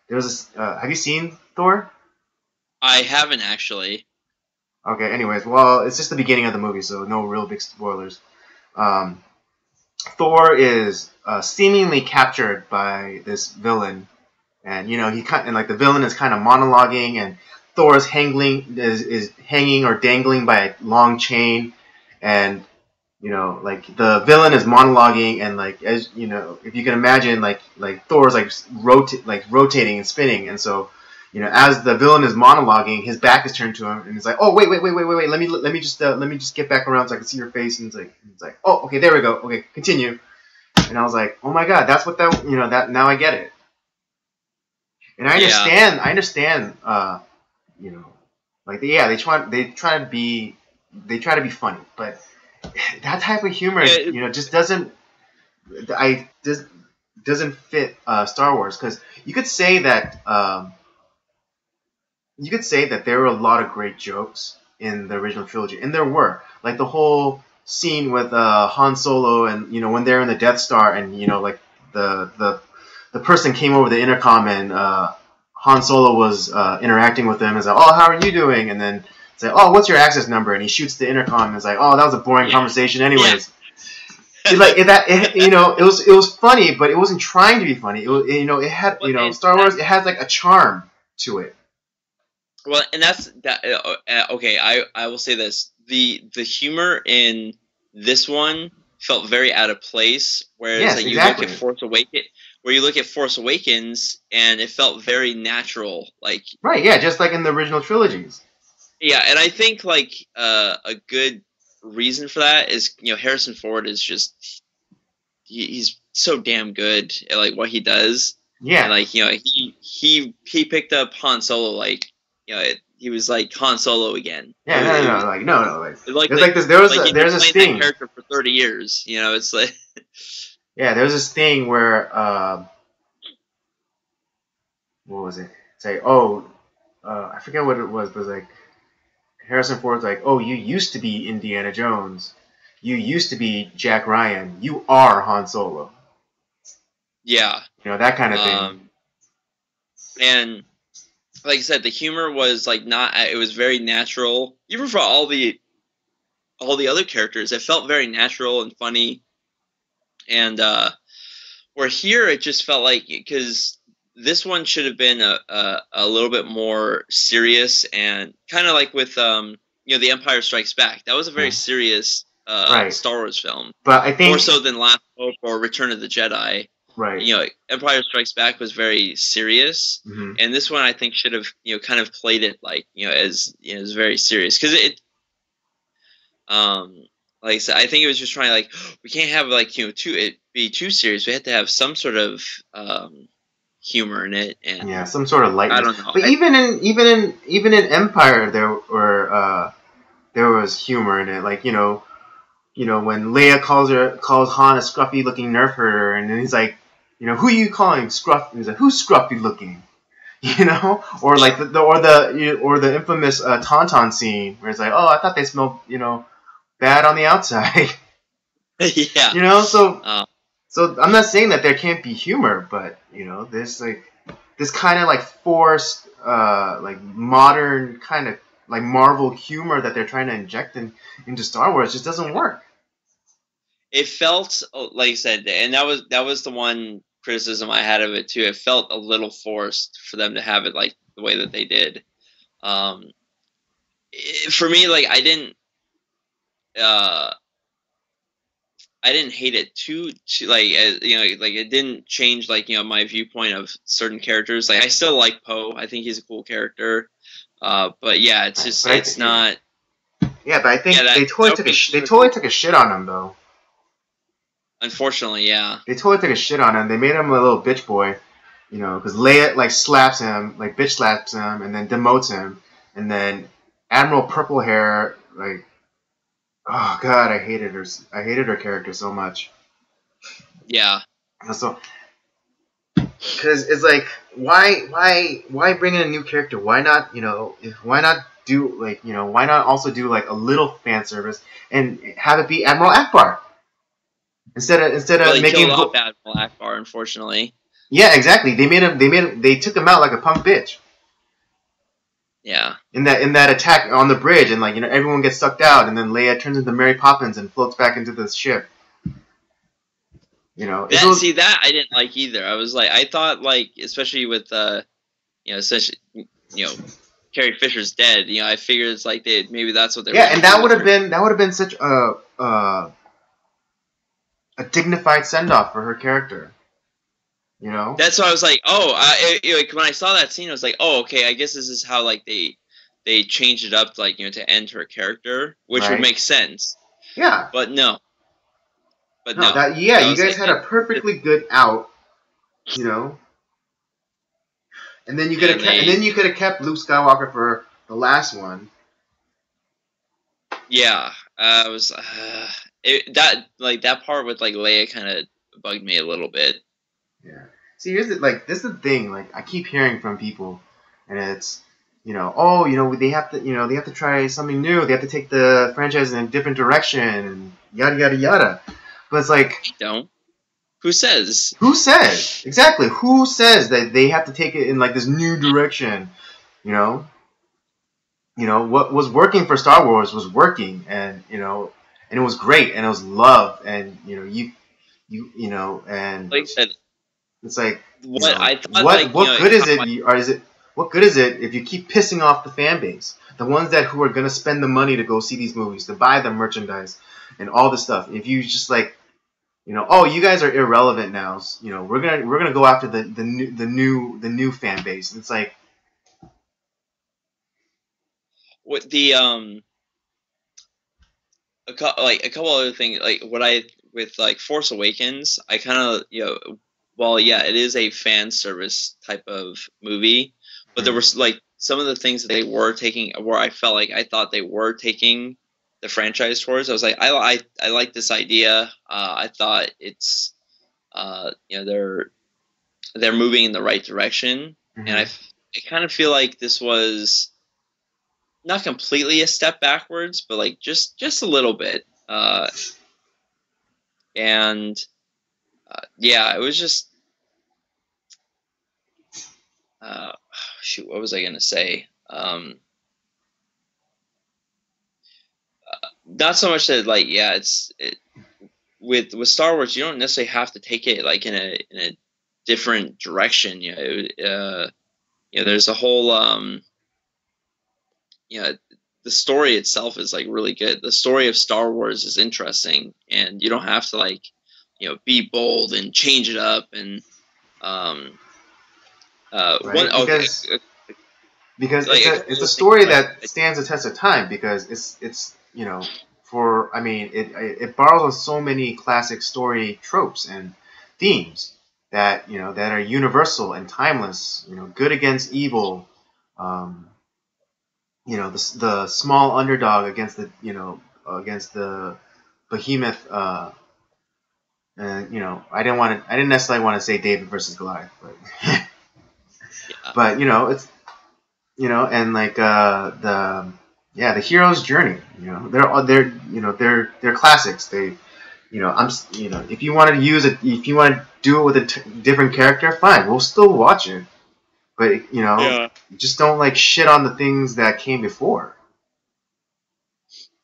Speaker 2: There was this, have you seen Thor?
Speaker 3: I haven't actually.
Speaker 2: Okay. Anyways, well, it's just the beginning of the movie, so no real big spoilers. Um, Thor is seemingly captured by this villain, and the villain is kind of monologuing, and Thor is hanging or dangling by a long chain, and like the villain is monologuing, and like, as if you can imagine, like Thor is rotating and spinning, and so as the villain is monologuing, his back is turned to him, and he's like, oh, wait, let me just get back around so I can see your face, and it's like, oh, okay, there we go, okay, continue. And I was like, oh my god, that's what that now I get it. And I understand, like, they try to be funny, but that type of humor, just doesn't fit Star Wars, because you could say that there were a lot of great jokes in the original trilogy, and there were, like, the whole scene with Han Solo, and when they're in the Death Star, and like the person came over the intercom, and Han Solo was interacting with them, and like, oh, how are you doing? And then it's like, oh, what's your access number? And he shoots the intercom, and it's like, oh, that was a boring conversation anyways. It was funny, but it wasn't trying to be funny. It had, Star Wars, it has like a charm to it.
Speaker 3: Well, and that's that. Okay, I will say this: the humor in this one felt very out of place. Whereas,
Speaker 2: yes,
Speaker 3: like,
Speaker 2: exactly.
Speaker 3: you look at Force Awakens, and it felt very natural. Like,
Speaker 2: right, yeah, just like in the original trilogies.
Speaker 3: Yeah, and I think like a good reason for that is Harrison Ford is just he's so damn good at like what he does.
Speaker 2: Yeah,
Speaker 3: and like he picked up Han Solo, like he was like Han Solo again.
Speaker 2: Yeah,
Speaker 3: Like
Speaker 2: there's this thing.
Speaker 3: That character for 30 years. It's like
Speaker 2: yeah, there's this thing where what was it? Say, I forget what it was, but it was like Harrison Ford's like, oh, you used to be Indiana Jones, you used to be Jack Ryan, you are Han Solo.
Speaker 3: Yeah,
Speaker 2: that kind of thing.
Speaker 3: And like I said, the humor was like not. It was very natural, even for all the other characters. It felt very natural and funny. And where here, it just felt like, because this one should have been a little bit more serious, and kind of like with The Empire Strikes Back. That was a very serious Star Wars film,
Speaker 2: but I think
Speaker 3: more so than Last Hope or Return of the Jedi.
Speaker 2: Right.
Speaker 3: Empire Strikes Back was very serious,
Speaker 2: mm-hmm.
Speaker 3: and this one I think should have kind of played it like as as very serious, because it like I said, I think it was just trying, like, we can't have like it be too serious. We have to have some sort of humor in it, and
Speaker 2: some sort of lightness.
Speaker 3: I don't know.
Speaker 2: But even in Empire, there was humor in it. Like when Leia calls Han a scruffy looking nerf herder, and then he's like, who are you calling scruffy? He's like, who's scruffy looking? Or like the infamous Tauntaun scene where it's like, oh, I thought they smelled bad on the outside.
Speaker 3: Yeah.
Speaker 2: So I'm not saying that there can't be humor, but there's like this kind of like forced like modern kind of like Marvel humor that they're trying to inject into Star Wars just doesn't work.
Speaker 3: It felt, like I said, and that was the one criticism I had of it too. It felt a little forced for them to have it like the way that they did. For me, like, I didn't. I didn't hate it too like like it didn't change like my viewpoint of certain characters. Like I still like Poe. I think he's a cool character. But yeah, it's just it's not.
Speaker 2: Yeah, but I think they
Speaker 3: totally
Speaker 2: took a shit on him though.
Speaker 3: Unfortunately, yeah.
Speaker 2: They totally took a shit on him. They made him a little bitch boy, because Leia like slaps him, like bitch slaps him, and then demotes him, and then Admiral Purple Hair, like, oh god, I hated her. I hated her character so much.
Speaker 3: Yeah.
Speaker 2: So, because it's like, why bring in a new character? Why not, why not do like, why not also do like a little fan service and have it be Admiral Akbar? Instead of making him
Speaker 3: killed off Admiral Akbar, unfortunately.
Speaker 2: Yeah, exactly. They took him out like a punk bitch.
Speaker 3: Yeah.
Speaker 2: In that attack on the bridge, and like everyone gets sucked out, and then Leia turns into Mary Poppins and floats back into the ship.
Speaker 3: See that I didn't like either. I was like, I thought like, especially with Carrie Fisher's dead. I figured it's like maybe that's what they.
Speaker 2: Yeah, and that would have been such a dignified send off for her character.
Speaker 3: That's why I was like, when I saw that scene, I was like, oh, okay, I guess this is how like they changed it up, like to end her character, which would make sense.
Speaker 2: Yeah,
Speaker 3: but no.
Speaker 2: You guys had a perfectly good out, and then you could have kept Luke Skywalker for the last one.
Speaker 3: Yeah, was that part with like Leia kind of bugged me a little bit.
Speaker 2: Yeah. See, this is the thing. Like, I keep hearing from people, and it's, they have to try something new. They have to take the franchise in a different direction, and yada yada yada. But it's like,
Speaker 3: don't. Who says?
Speaker 2: Who says? Exactly. Who says that they have to take it in like this new direction? What was working for Star Wars was working, and and it was great, and it was loved, and and
Speaker 3: like I said,
Speaker 2: it's like,
Speaker 3: what
Speaker 2: good is it? What good is it if you keep pissing off the fan base, the ones who are gonna spend the money to go see these movies, to buy the merchandise, and all this stuff? If you just like, oh, you guys are irrelevant now. We're gonna go after the new fan base. And it's like,
Speaker 3: what the a couple other things, like with like Force Awakens, I kind of well, yeah, it is a fan service type of movie, but there was like some of the things that they were taking, where I felt like I thought they were taking the franchise towards. I was like, I like this idea. I thought it's they're moving in the right direction, and I kind of feel like this was not completely a step backwards, but like just a little bit. And yeah, it was just shoot, what was I gonna say? Not so much that like, yeah, with Star Wars, you don't necessarily have to take it like in a different direction. There's a whole the story itself is like really good. The story of Star Wars is interesting, and you don't have to like be bold and change it up and
Speaker 2: because it's a story that stands the test of time, because it's it borrows on so many classic story tropes and themes that that are universal and timeless. Good against evil. The small underdog against the behemoth. And I didn't necessarily want to say David versus Goliath, but
Speaker 3: yeah.
Speaker 2: But it's and like the hero's journey. They're classics. They if you want to if you want to do it with a different character, fine, we'll still watch it. But just don't like shit on the things that came before.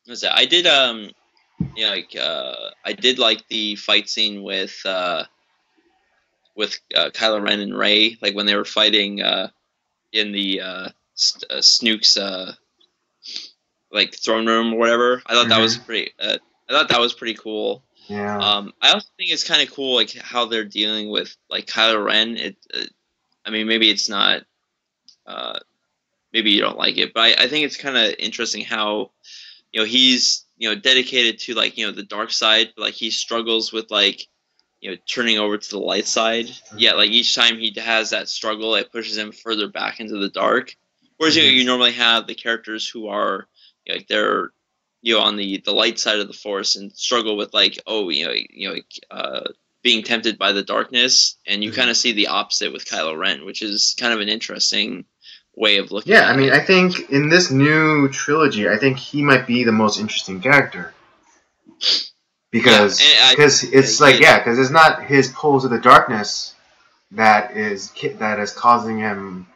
Speaker 3: I did I did like the fight scene with Kylo Ren and Rey, like when they were fighting in the Snook's like throne room or whatever. I thought that was pretty. I thought that was pretty cool.
Speaker 2: Yeah.
Speaker 3: I also think it's kind of cool, like how they're dealing with like Kylo Ren. I mean, maybe it's not. Maybe you don't like it, but I think it's kind of interesting how he's dedicated to like the dark side, but like he struggles with like turning over to the light side. Yeah, like each time he has that struggle, it pushes him further back into the dark. Whereas you normally have the characters who are like they're on the light side of the force and struggle with like being tempted by the darkness, and you kind of see the opposite with Kylo Ren, which is kind of an interesting way of looking.
Speaker 2: Yeah, I mean, I think in this new trilogy, I think he might be the most interesting character. Because it's like because it's not his pull to the darkness that is causing him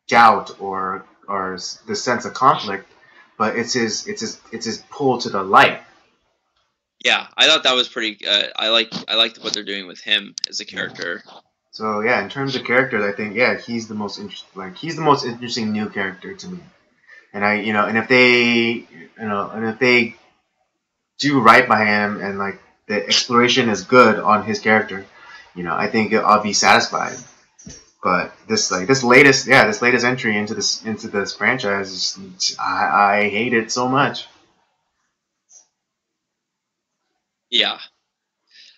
Speaker 2: doubt or the sense of conflict, but it's his pull to the light.
Speaker 3: Yeah, I thought that was pretty. I liked what they're doing with him as a character.
Speaker 2: So yeah, in terms of characters, I think he's the most interesting new character to me. And and if they do right by him and like the exploration is good on his character, I think I'll be satisfied. But this latest entry into this franchise, I hate it so much.
Speaker 3: Yeah,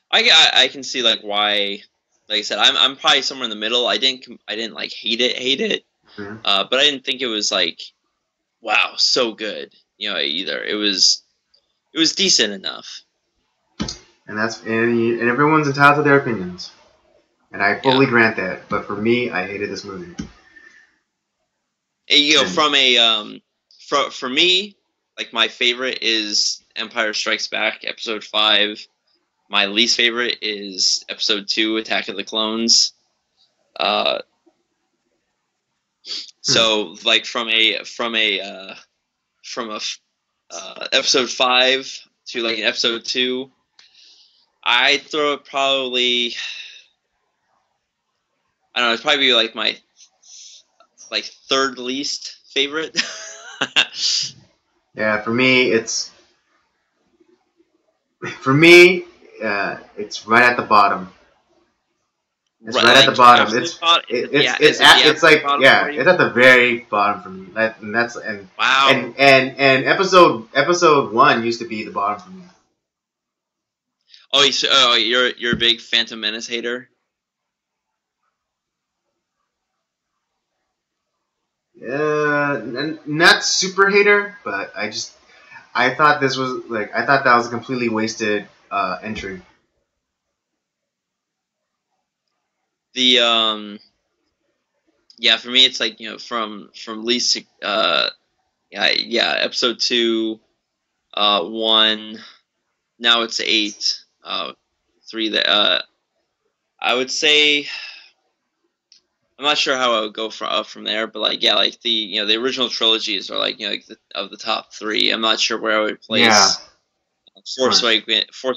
Speaker 3: I can see like why. Like I said, I'm probably somewhere in the middle. I didn't like hate it, but I didn't think it was like wow so good. Either it was decent enough.
Speaker 2: And and everyone's entitled to their opinions, and I fully grant that. But for me, I hated this movie.
Speaker 3: For me, like my favorite is Empire Strikes Back, Episode 5. My least favorite is Episode 2, Attack of the Clones. So like from Episode 5 to like Episode 2, I'd throw it probably. I don't know. It'd probably be like my third least favorite.
Speaker 2: Yeah, for me, it's right at the bottom. It's right at the bottom. It's like it's at the very bottom for me.
Speaker 3: Wow.
Speaker 2: And episode 1 used to be the bottom for me.
Speaker 3: Oh, you're a big Phantom Menace hater?
Speaker 2: Not super hater, but I thought that was a completely wasted entry.
Speaker 3: The yeah, for me it's like from least Episode 2, 1, now it's 8, 3 that I would say. I'm not sure how I would go up from there, but like like the original trilogies are like of the top 3. I'm not sure where I would place Force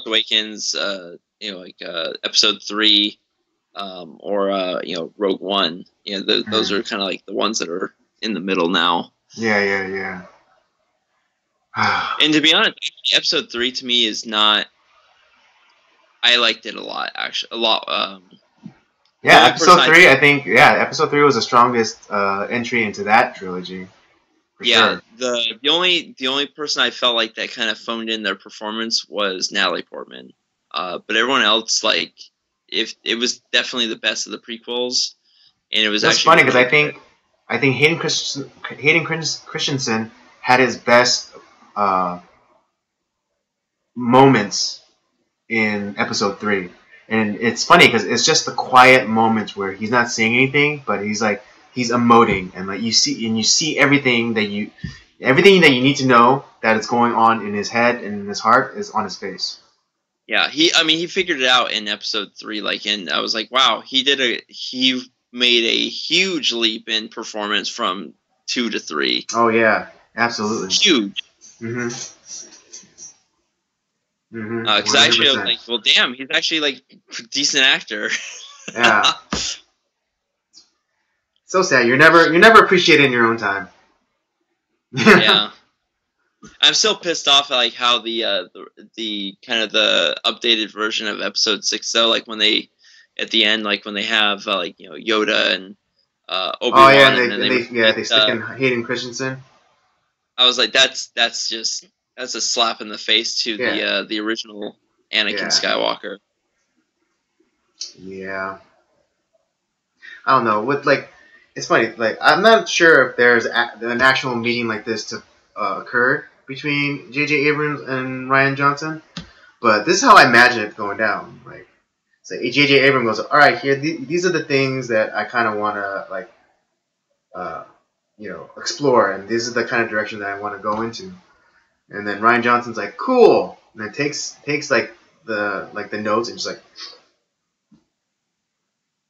Speaker 3: Awakens, Episode 3, or Rogue One. Those are kind of like the ones that are in the middle now.
Speaker 2: Yeah.
Speaker 3: And to be honest, Episode 3 to me is not. I liked it a lot, actually, a lot.
Speaker 2: Yeah, Episode 3. I think Episode 3 was the strongest entry into that trilogy.
Speaker 3: Sure. The only person I felt like that kind of phoned in their performance was Natalie Portman, but everyone else like it was definitely the best of the prequels, and it was. That's
Speaker 2: funny because I think Hayden Christensen had his best moments in Episode 3. And it's funny because it's just the quiet moments where he's not saying anything, but he's emoting, and like you see everything that you need to know that is going on in his head and in his heart is on his face.
Speaker 3: Yeah, he figured it out in Episode 3, and I was like, wow, he made a huge leap in performance from 2 to 3.
Speaker 2: Oh yeah, absolutely
Speaker 3: huge. Because I actually was like, well, damn, he's actually like a decent actor.
Speaker 2: Yeah. So sad. You're never appreciated in your own time.
Speaker 3: Yeah. I'm still pissed off at like how the kind of the updated version of Episode 6 though, like when they at the end, like when they have like Yoda and
Speaker 2: Oh yeah,
Speaker 3: Obi-Wan, and then
Speaker 2: they stick in Hayden Christensen.
Speaker 3: I was like, that's a slap in the face to the original Anakin Skywalker.
Speaker 2: Yeah. I don't know. It's funny. Like, I'm not sure if there's an actual meeting like this to occur between J.J. Abrams and Rian Johnson, but this is how I imagine it going down. Like, say J.J. Abrams goes, "All right, here, these are the things that I kind of want to explore, and this is the kind of direction that I want to go into." And then Rian Johnson's like, "Cool," and then takes the notes and just like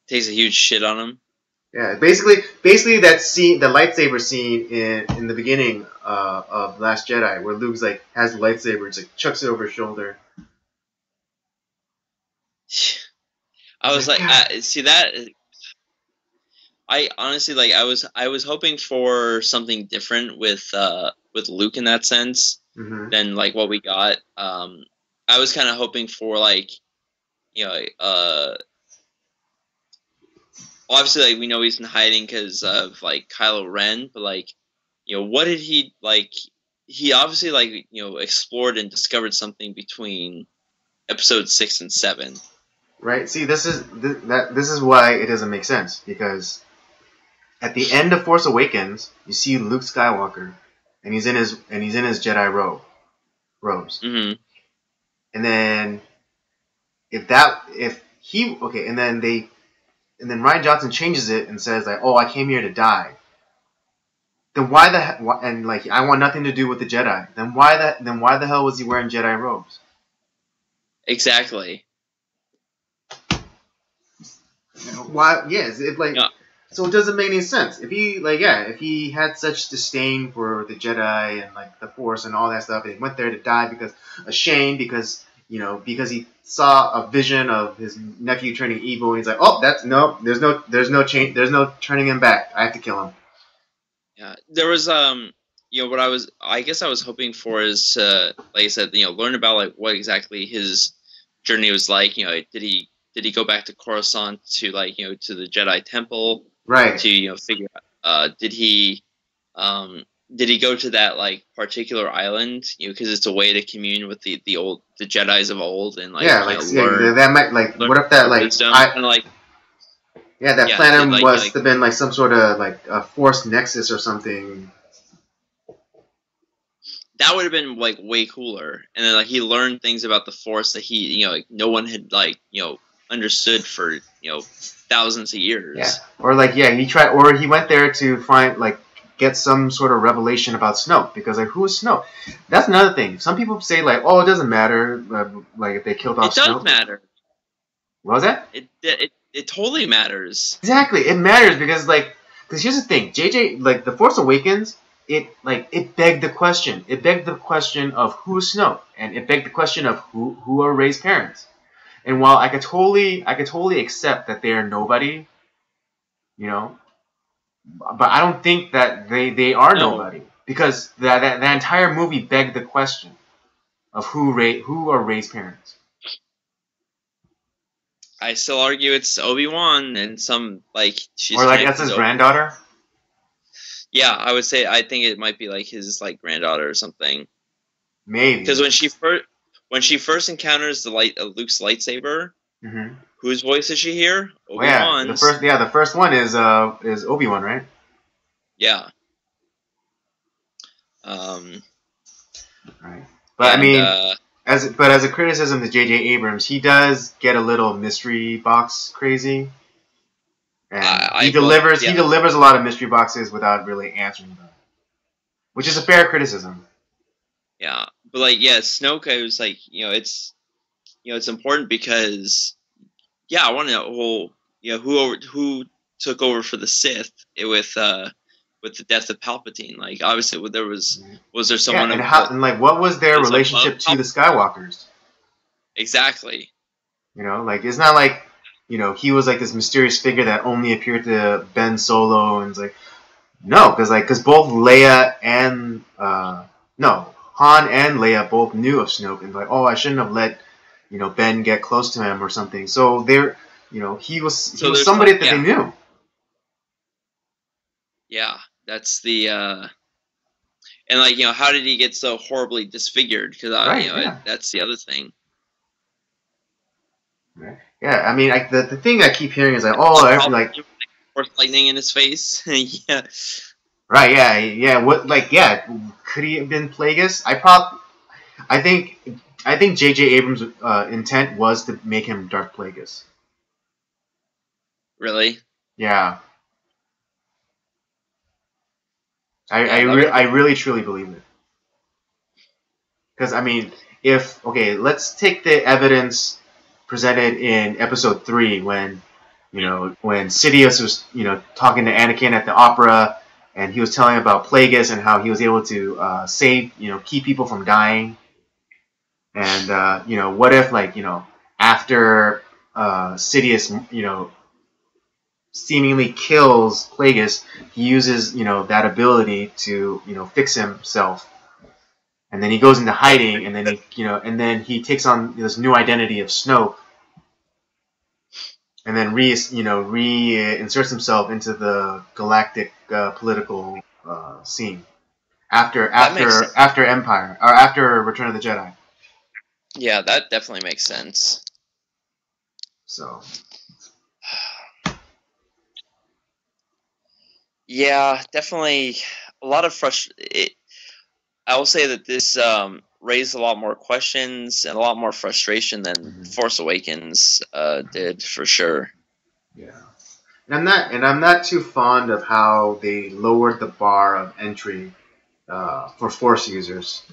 Speaker 3: takes a huge shit on him.
Speaker 2: Yeah, basically that scene, the lightsaber scene in the beginning of Last Jedi, where Luke's like has the lightsaber, it's like chucks it over his shoulder.
Speaker 3: I was like, see that. I honestly like. I was hoping for something different with Luke in that sense than like what we got. I was kind of hoping for like, obviously like we know he's in hiding because of like Kylo Ren, but like, what did he like? He obviously like explored and discovered something between Episode 6 and 7.
Speaker 2: Right. See, this is why it doesn't make sense, because at the end of Force Awakens, you see Luke Skywalker, and he's in his Jedi robes.
Speaker 3: Mm-hmm.
Speaker 2: And then and then Rian Johnson changes it and says like, "Oh, I came here to die." Then and like I want nothing to do with the Jedi. Then why the hell was he wearing Jedi robes?
Speaker 3: Exactly.
Speaker 2: Why? Yes, so it doesn't make any sense. If he had such disdain for the Jedi and like the Force and all that stuff, and he went there to die because he saw a vision of his nephew turning evil, and he's like, "Oh, there's no change, there's no turning him back. I have to kill him."
Speaker 3: Yeah, there was what I guess I was hoping for is like I said, learn about like what exactly his journey was like. Did he go back to Coruscant to like to the Jedi Temple,
Speaker 2: right?
Speaker 3: To figure out did he go to that like particular island because it's a way to commune with the Jedis of old and like learn,
Speaker 2: that might like what if that like that planet must have been like some sort of like a Force nexus or something.
Speaker 3: That would have been like way cooler, and then like he learned things about the Force that he like no one had like understood for thousands of years.
Speaker 2: Yeah, or like he went there to find like get some sort of revelation about Snoke, because like who is Snoke? That's another thing. Some people say like, oh, it doesn't matter, like if they killed off Snoke. It
Speaker 3: does matter.
Speaker 2: What was that?
Speaker 3: It totally matters.
Speaker 2: Exactly, it matters because here's the thing, JJ, like the Force Awakens, it begged the question. It begged the question of who is Snoke, and it begged the question of who are Rey's parents. And while I could totally accept that they are nobody, but I don't think that they are nobody, because that entire movie begged the question of who are Rey's parents.
Speaker 3: I still argue it's Obi-Wan and some she's
Speaker 2: that's his granddaughter.
Speaker 3: Yeah, I would say I think it might be like his granddaughter or something.
Speaker 2: Maybe
Speaker 3: because when she first encounters Luke's lightsaber, whose voice does she hear? Obi-Wan's.
Speaker 2: The first one is Obi-Wan, right?
Speaker 3: Yeah.
Speaker 2: Right. But I mean, as a criticism to J.J. Abrams, he does get a little mystery box crazy, and he delivers a lot of mystery boxes without really answering them, which is a fair criticism.
Speaker 3: Yeah, but Snoke, I was like, it's important because, I want to know who took over for the Sith with the death of Palpatine. Like, obviously, was there someone?
Speaker 2: Yeah, and what was their relationship to the Skywalkers?
Speaker 3: Exactly.
Speaker 2: It's not like he was like this mysterious figure that only appeared to Ben Solo, and it's like no, because both Leia and Han and Leia both knew of Snoke and like, oh, I shouldn't have let Ben get close to him or something. So they're he was somebody that they knew.
Speaker 3: Yeah, that's the and like how did he get so horribly disfigured? Because that's the other thing.
Speaker 2: Right. Yeah, I mean, the thing I keep hearing is like, oh, like
Speaker 3: Force lightning in his face. Yeah.
Speaker 2: Right. Yeah. What? Like, yeah. Could he have been Plagueis? I think J.J. Abrams' intent was to make him Darth Plagueis.
Speaker 3: Really?
Speaker 2: Yeah. I really truly believe it. Because I mean, let's take the evidence presented in Episode 3 when Sidious was talking to Anakin at the opera, and he was telling about Plagueis and how he was able to save keep people from dying. And what if after Sidious seemingly kills Plagueis, he uses that ability to fix himself, and then he goes into hiding, and then he takes on this new identity of Snoke, and then reinserts himself into the galactic political scene after Empire or after Return of the Jedi.
Speaker 3: Yeah, that definitely makes sense.
Speaker 2: So.
Speaker 3: Yeah, definitely a lot of I will say that this raised a lot more questions and a lot more frustration than Force Awakens did, for sure.
Speaker 2: Yeah, and I'm not too fond of how they lowered the bar of entry for Force users.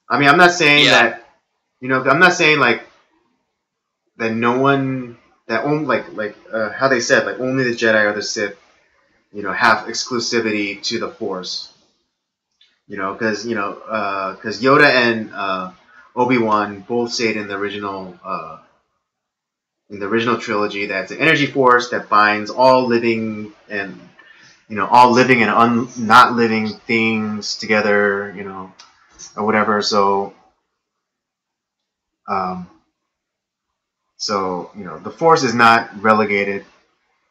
Speaker 2: I mean, I'm not saying that I'm not saying like that no one that only how they said like only the Jedi or the Sith have exclusivity to the Force. Because Yoda and Obi-Wan both said in the original trilogy that it's an energy force that binds all living and not living things together, or whatever. So the Force is not relegated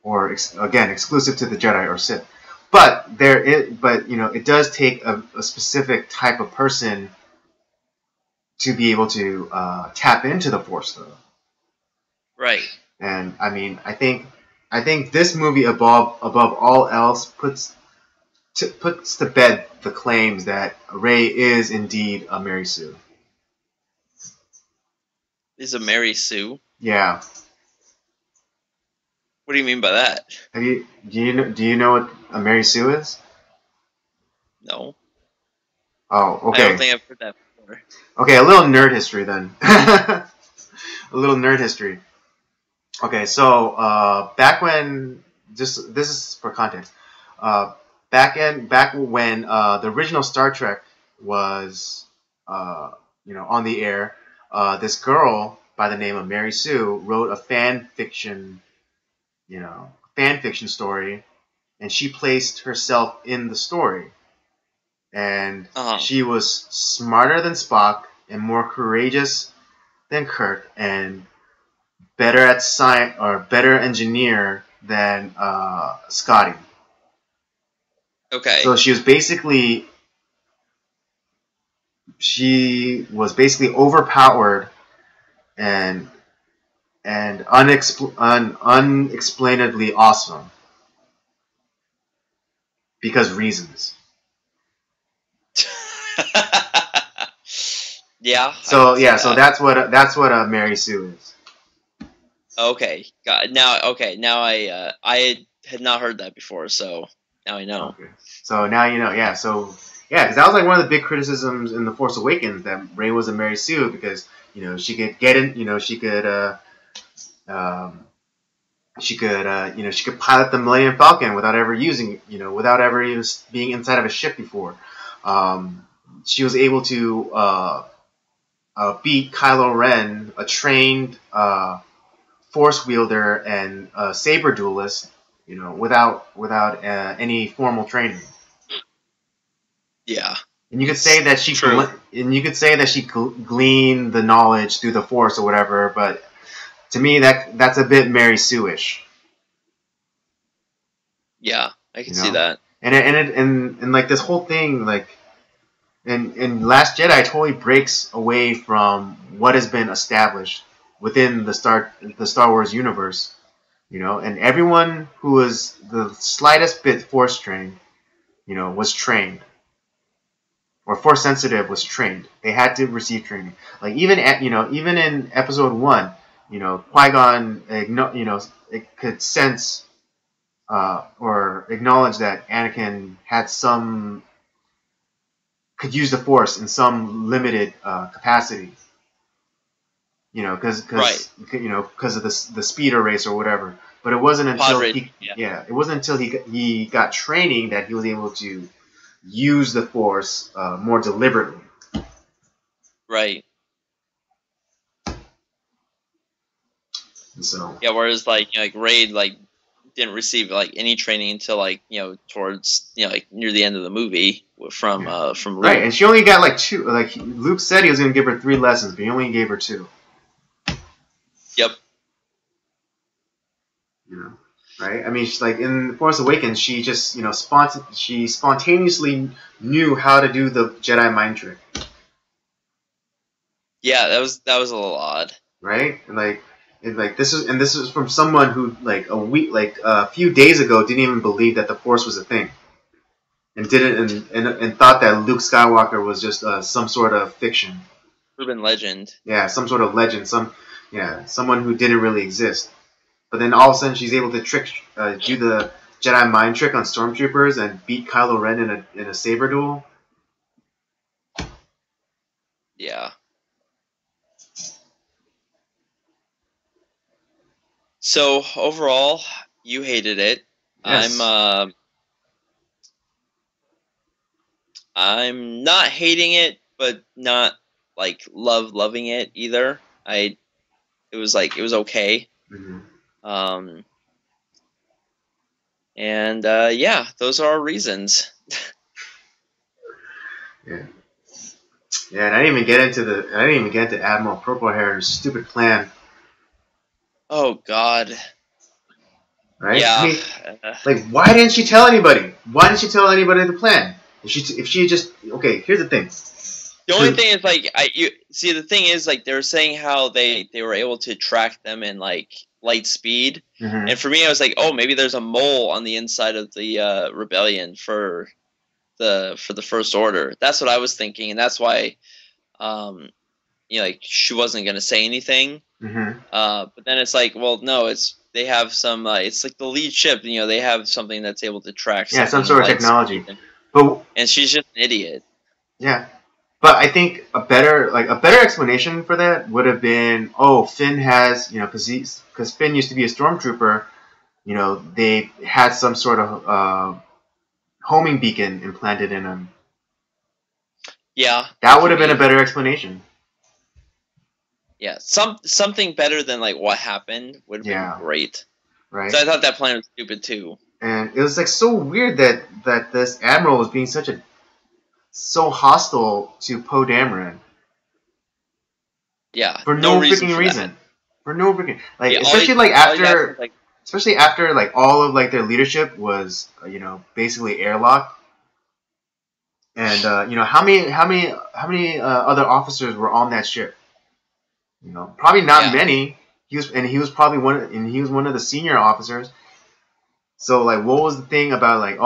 Speaker 2: or again exclusive to the Jedi or Sith. But it does take a specific type of person to be able to tap into the Force, though.
Speaker 3: Right.
Speaker 2: And I mean, I think this movie above all else puts to bed the claims that Rey is indeed a Mary Sue.
Speaker 3: Is a Mary Sue?
Speaker 2: Yeah.
Speaker 3: What do you mean by that?
Speaker 2: Do you know what a Mary Sue is?
Speaker 3: No.
Speaker 2: Oh, okay.
Speaker 3: I don't think I've heard that before.
Speaker 2: Okay, a little nerd history then. A little nerd history. Okay, so back when this is for context. Back when the original Star Trek was on the air, this girl by the name of Mary Sue wrote a fan fiction story, and she placed herself in the story. And she was smarter than Spock and more courageous than Kirk and better at science or better engineer than Scotty.
Speaker 3: Okay.
Speaker 2: So she was basically overpowered and unexplainably awesome because reasons.
Speaker 3: Yeah.
Speaker 2: So that's what a Mary Sue is.
Speaker 3: Okay. Now I had not heard that before, so now I know.
Speaker 2: Okay. So now you know. Yeah. So yeah, because that was like one of the big criticisms in The Force Awakens that Rey was a Mary Sue because she could get in. She could pilot the Millennium Falcon without ever using without ever even being inside of a ship before. She was able to beat Kylo Ren, a trained Force wielder and saber duelist, without any formal training.
Speaker 3: Yeah.
Speaker 2: And you could say that she gleaned the knowledge through the Force or whatever, but to me that's a bit Mary Sue-ish.
Speaker 3: Yeah, I can see that.
Speaker 2: And like this whole thing, like in Last Jedi totally breaks away from what has been established within the Star Wars universe, and everyone who was the slightest bit Force trained, was trained. Or Force sensitive was trained. They had to receive training. Like even in Episode 1, Qui-Gon, it could sense or acknowledge that Anakin could use the Force in some limited capacity. Because of the speeder race or whatever. But it wasn't until he got training that he was able to use the Force more deliberately.
Speaker 3: Right.
Speaker 2: So
Speaker 3: whereas like Rey didn't receive any training until towards near the end of the movie from Luke.
Speaker 2: Right, and she only got 2. Like Luke said, he was going to give her 3 lessons, but he only gave her 2.
Speaker 3: Yep.
Speaker 2: Right. I mean, she's like in Force Awakens, she just she spontaneously knew how to do the Jedi mind trick.
Speaker 3: Yeah, that was a little odd.
Speaker 2: Right, and this is from someone who a few days ago didn't even believe that the Force was a thing, and thought that Luke Skywalker was just some sort of fiction,
Speaker 3: urban legend.
Speaker 2: Yeah, some sort of legend, someone who didn't really exist. But then all of a sudden she's able to do the Jedi mind trick on stormtroopers and beat Kylo Ren in a saber duel.
Speaker 3: Yeah. So overall, you hated it.
Speaker 2: Yes.
Speaker 3: I'm not hating it, but not loving it either. It was okay.
Speaker 2: Mm-hmm.
Speaker 3: And those are our reasons.
Speaker 2: Yeah. Yeah, and I didn't even get into Admiral Purplehair's stupid plan.
Speaker 3: Oh God.
Speaker 2: Right?
Speaker 3: Yeah.
Speaker 2: I mean, why didn't she tell anybody? Why didn't she tell anybody the plan? If she just here's the thing.
Speaker 3: The only thing is the thing is they were saying how they were able to track them in light speed,
Speaker 2: mm-hmm.
Speaker 3: and for me I was like, oh, maybe there's a mole on the inside of the rebellion for the First Order. That's what I was thinking, and that's why she wasn't gonna say anything.
Speaker 2: Mm-hmm.
Speaker 3: But then it's well, no, they have some it's the lead ship, they have something that's able to track
Speaker 2: some sort of technology.
Speaker 3: And she's just an idiot.
Speaker 2: Yeah. But I think a better explanation for that would have been, Finn has, because Finn used to be a stormtrooper, they had some sort of homing beacon implanted in him.
Speaker 3: Yeah.
Speaker 2: That would have been a better explanation.
Speaker 3: Yeah, something better than what happened would have been great.
Speaker 2: Right.
Speaker 3: So I thought that plan was stupid too.
Speaker 2: And it was so weird that this admiral was being so hostile to Poe Dameron.
Speaker 3: Yeah.
Speaker 2: For no freaking reason. For no freaking especially after all of their leadership was basically airlocked. And how many other officers were on that ship? Probably not many. He was probably one of the senior officers. So what was the thing about it's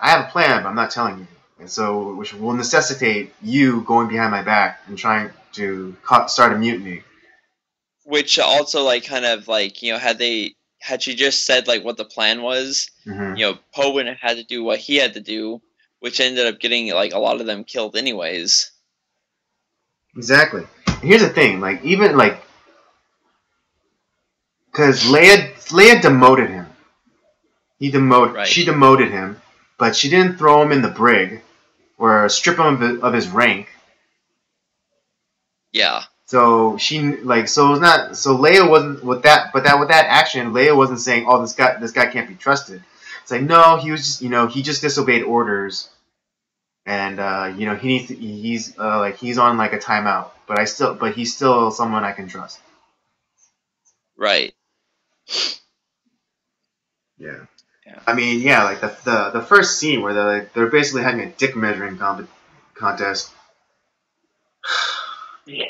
Speaker 2: I have a plan, but I'm not telling you. And so, which will necessitate you going behind my back and trying to start a mutiny.
Speaker 3: Which also, had she just said what the plan was,
Speaker 2: mm-hmm.
Speaker 3: Poe wouldn't have had to do what he had to do, which ended up getting a lot of them killed anyways.
Speaker 2: Exactly. And here's the thing, because Leia demoted him. She demoted him, but she didn't throw him in the brig or strip him of his rank.
Speaker 3: Yeah.
Speaker 2: So Leia wasn't with that action. Leia wasn't saying, "Oh, this guy can't be trusted." It's no, he was just he just disobeyed orders, and he's on like a timeout, but he's still someone I can trust.
Speaker 3: Right.
Speaker 2: Yeah. I mean, yeah, like the first scene where they're basically having a dick measuring contest.
Speaker 3: Yeah.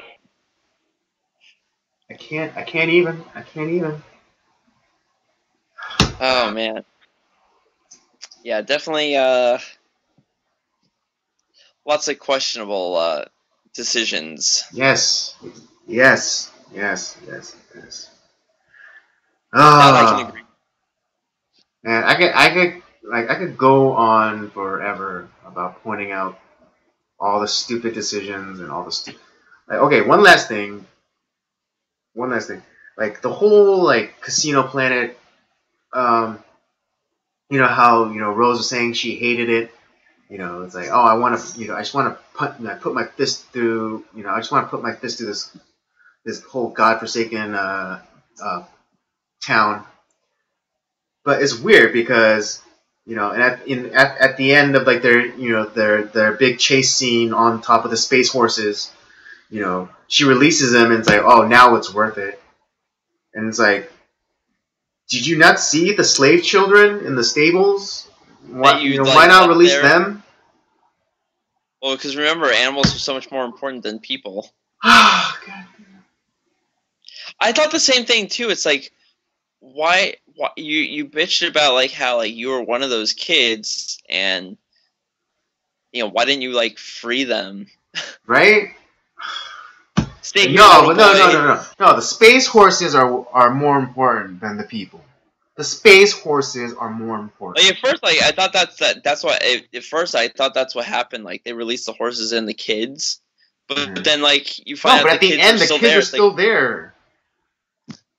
Speaker 2: I can't even.
Speaker 3: Oh man. Yeah, definitely. Lots of questionable decisions.
Speaker 2: Yes.
Speaker 3: That I can
Speaker 2: Ah,
Speaker 3: agree.
Speaker 2: man, I could go on forever about pointing out all the stupid decisions and all the stupid. Like, okay, one last thing. Like the whole like Casino Planet. Um, you know how Rose was saying she hated it. It's like, oh, I want to, I just want to put my fist through. I just want to put my fist through this whole godforsaken town. But it's weird because and at the end of like their big chase scene on top of the space horses, she releases them and it's like, oh, now it's worth it. And it's like, did you not see the slave children in the stables?
Speaker 3: That
Speaker 2: Why not release
Speaker 3: there?
Speaker 2: them?
Speaker 3: Well, because remember, animals are so much more important than people.
Speaker 2: God.
Speaker 3: I thought the same thing too. It's like, why you bitched about like how like you were one of those kids, and why didn't you like free them?
Speaker 2: Right?
Speaker 3: Stay here.
Speaker 2: No. The space horses are more important than the people. The space horses are more important.
Speaker 3: Like, at first, like I thought that's what. At first, I thought that's what happened. Like they released the horses and the kids, but then like you find out
Speaker 2: at the end the kids are still there.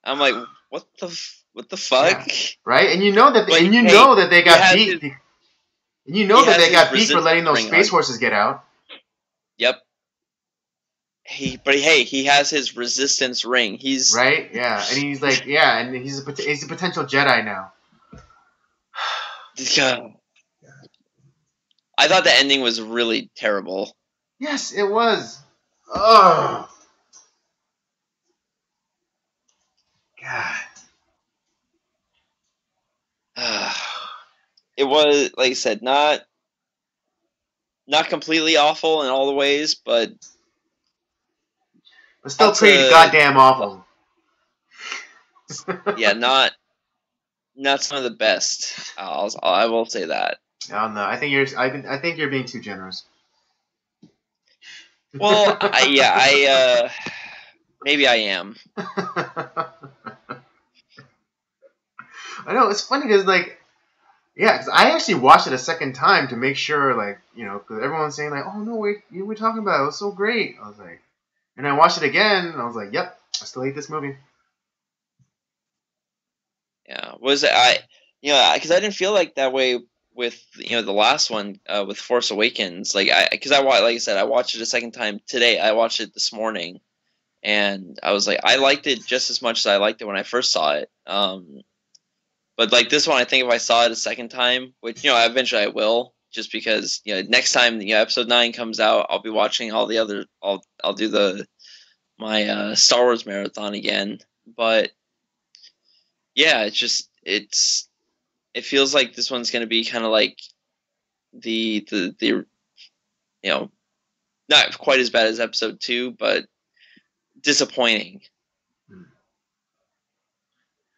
Speaker 3: I'm like, what the fuck?
Speaker 2: Yeah. Right? And you know that they got beat. And you know that they got beat for letting those space horses get out.
Speaker 3: Yep. But he has his resistance ring. He's
Speaker 2: right, yeah, and he's like, yeah, and he's a potential Jedi now.
Speaker 3: I thought the ending was really terrible.
Speaker 2: Yes, it was. Oh, God.
Speaker 3: It was, like I said, not completely awful in all the ways, but
Speaker 2: still pretty goddamn awful.
Speaker 3: Yeah, not some of the best. I will say that.
Speaker 2: Oh, no, I think you're being too generous.
Speaker 3: Well, maybe I am.
Speaker 2: I know, it's funny because because I actually watched it a second time to make sure, because everyone's saying oh no, we're talking about it. It was so great. I was like, and I watched it again, and I was like, yep, I still hate this movie.
Speaker 3: Yeah, because I didn't feel like that way with the last one with Force Awakens. Like I said, I watched it a second time today. I watched it this morning, and I was like, I liked it just as much as I liked it when I first saw it. But like this one, I think if I saw it a second time, which eventually I will, just because next time Episode 9 comes out, I'll be watching all the other. I'll do my Star Wars marathon again. But yeah, it feels like this one's going to be kind of like the not quite as bad as Episode 2, but disappointing.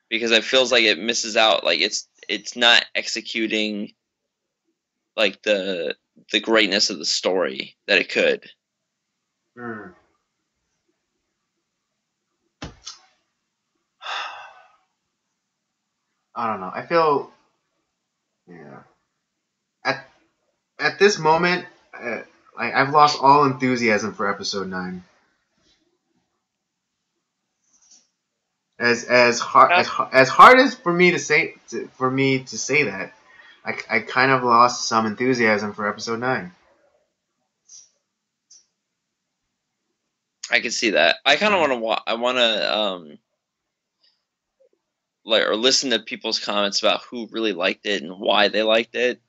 Speaker 3: Because it feels like it misses out, like it's not executing like the greatness of the story that it could.
Speaker 2: I don't know. I feel, at this moment, I've lost all enthusiasm for Episode 9. As hard as for me to say that, I kind of lost some enthusiasm for Episode 9.
Speaker 3: I can see that. I kind of want to or listen to people's comments about who really liked it and why they liked it.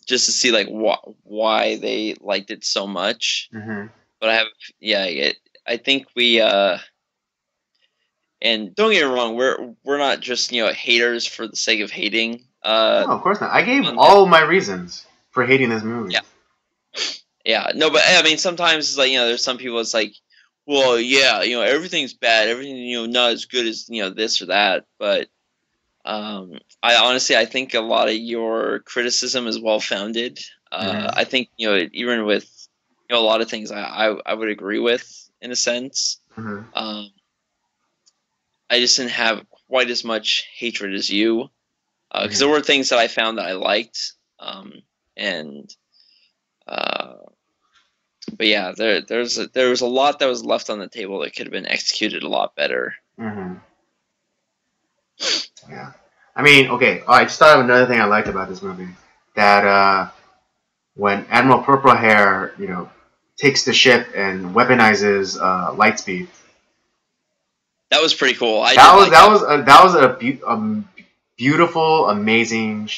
Speaker 3: just to see like why they liked it so much.
Speaker 2: Mm-hmm.
Speaker 3: But I think we and don't get me wrong, we're not just haters for the sake of hating.
Speaker 2: No, of course not. I gave all my reasons for hating this movie.
Speaker 3: Yeah, no, but I mean, sometimes it's like there's some people. It's like, well, yeah, everything's bad, everything not as good as this or that. But I think a lot of your criticism is well founded. I think even with a lot of things I would agree with in a sense.
Speaker 2: Mm-hmm.
Speaker 3: I just didn't have quite as much hatred as you because there were things that I found that I liked, and but yeah, there was a lot that was left on the table that could have been executed a lot better.
Speaker 2: Mm-hmm. Yeah, I mean, okay. I just thought of another thing I liked about this movie. That when Admiral Purple Hair, takes the ship and weaponizes Lightspeed.
Speaker 3: That was pretty cool.
Speaker 2: That was a beautiful, amazing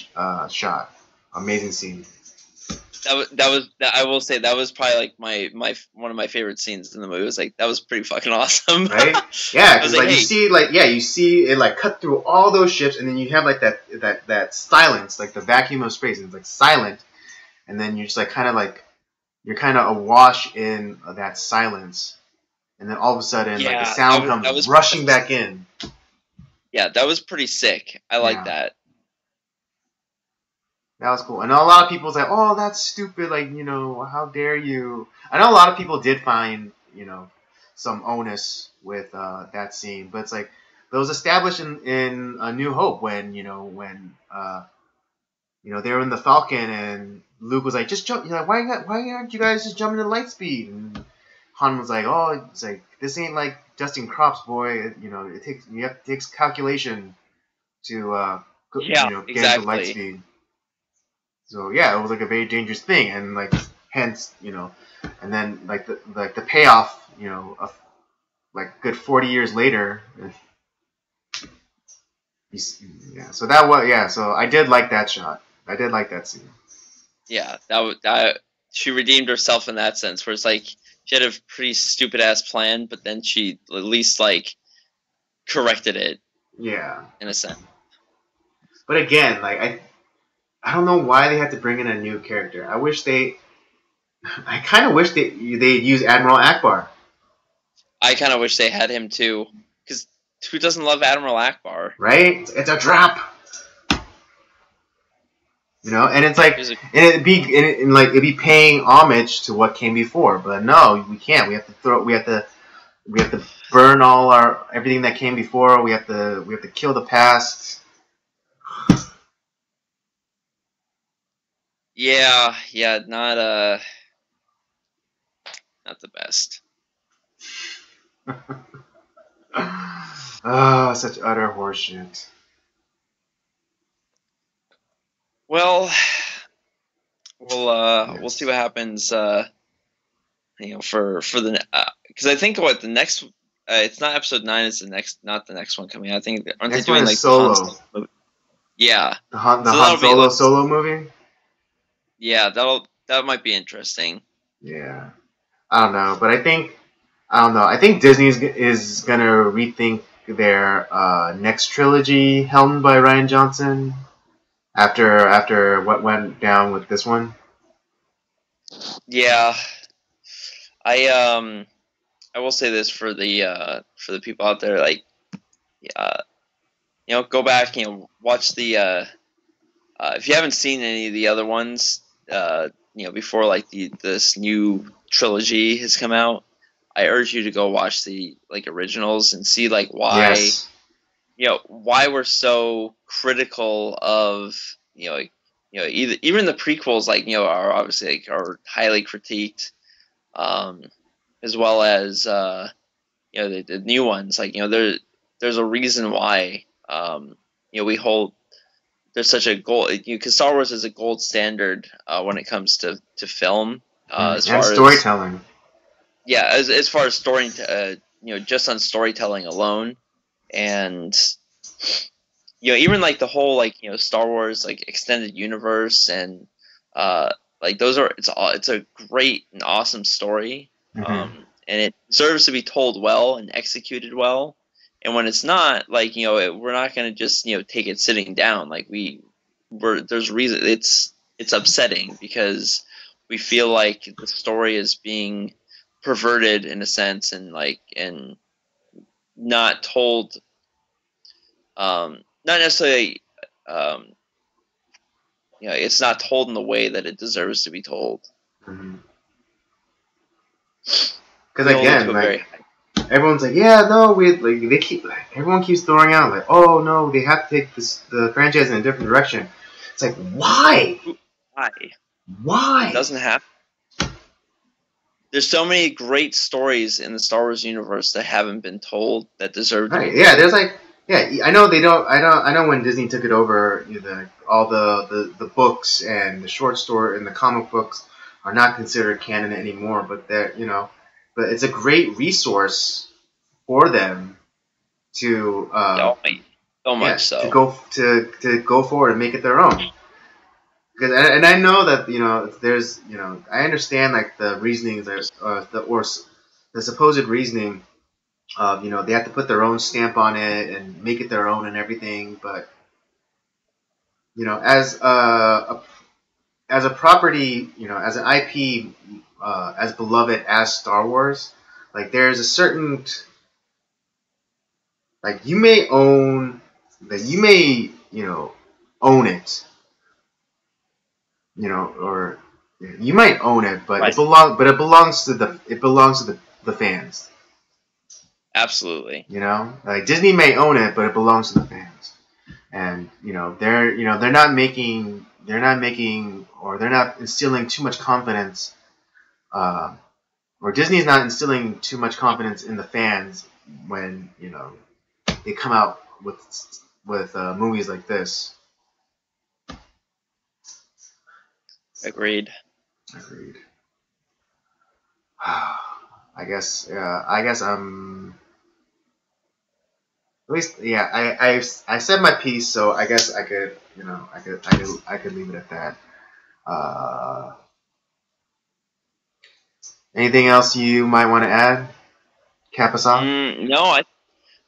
Speaker 2: shot, amazing scene.
Speaker 3: I will say that was probably like my one of my favorite scenes in the movie. It was like that was pretty fucking awesome,
Speaker 2: right? Yeah, because you see it like cut through all those ships, and then you have like that silence, like the vacuum of space, and it's like silent, and then you're just like you're kind of awash in that silence, and then all of a sudden like the sound comes rushing back in.
Speaker 3: Yeah, that was pretty sick. I like that.
Speaker 2: That was cool. And a lot of people say, "Oh, that's stupid! Like, how dare you?" I know a lot of people did find, some onus with that scene, but it's like that was established in A New Hope when they were in the Falcon and Luke was like, "Just jump!" Why aren't you guys just jumping to Lightspeed? And Han was like, "Oh, it's like this ain't like dusting crops, boy. It takes calculation to get to Lightspeed." So yeah, it was like a very dangerous thing, and like hence and then like the payoff, like good 40 years later. Yeah, so that was So I did like that shot. I did like that scene.
Speaker 3: Yeah, that she redeemed herself in that sense, where it's like she had a pretty stupid ass plan, but then she at least like corrected it.
Speaker 2: Yeah,
Speaker 3: in a sense.
Speaker 2: But again, like I don't know why they had to bring in a new character. I kind of wish they'd use Admiral Akbar.
Speaker 3: I kind of wish they had him too, because who doesn't love Admiral Akbar?
Speaker 2: Right? It's a drop. And it's like, it'd be paying homage to what came before, but no, we can't. We have to burn everything that came before. We have to kill the past.
Speaker 3: Yeah, not the best.
Speaker 2: Oh, such utter horseshit.
Speaker 3: Well, we'll see what happens. For the because I think the next it's not episode 9. It's not the next one coming out. I think aren't they doing like
Speaker 2: Solo?
Speaker 3: Yeah,
Speaker 2: the Han Solo solo movie.
Speaker 3: Yeah, that might be interesting.
Speaker 2: Yeah, I don't know, but I don't know. I think Disney is gonna rethink their next trilogy, helmed by Rian Johnson, after what went down with this one.
Speaker 3: Yeah, I will say this for the people out there, like, go back, watch the if you haven't seen any of the other ones, before like this new trilogy has come out, I urge you to go watch the originals and see why why we're so critical of even the prequels are obviously are highly critiqued, as well as the new ones there's a reason why we hold there's such a gold because Star Wars is a gold standard when it comes to film
Speaker 2: as far storytelling.
Speaker 3: As far as just on storytelling alone, and even like the whole like Star Wars like extended universe and like those are it's a great and awesome story, and it deserves to be told well and executed well. And when it's not, like we're not going to just take it sitting down. Like there's reason it's upsetting because we feel like the story is being perverted in a sense and not told, not necessarily, it's not told in the way that it deserves to be told.
Speaker 2: Because again, like everyone's like, yeah, no, everyone keeps throwing out like, oh no, they have to take the franchise in a different direction. It's like, why? Why?
Speaker 3: It doesn't happen. There's so many great stories in the Star Wars universe that haven't been told that deserve to be told.
Speaker 2: Yeah, there's like, I know they don't. I know when Disney took it over, all the books and the short story and the comic books are not considered canon anymore. But but it's a great resource for them to to go forward and make it their own. And I know that there's I understand like the reasonings the supposed reasoning of they have to put their own stamp on it and make it their own and everything, but as a property, as an IP, as beloved as Star Wars, like there's a certain like you may own it, or you might own it, but it belongs to the fans.
Speaker 3: Absolutely.
Speaker 2: Like Disney may own it, but it belongs to the fans, and they're not making or they're not instilling too much confidence, or Disney's not instilling too much confidence in the fans when they come out with movies like this.
Speaker 3: Agreed.
Speaker 2: I guess I'm. At least, yeah. I said my piece, so I guess I could, I could leave it at that. Anything else you might want to add, cap us off?
Speaker 3: No,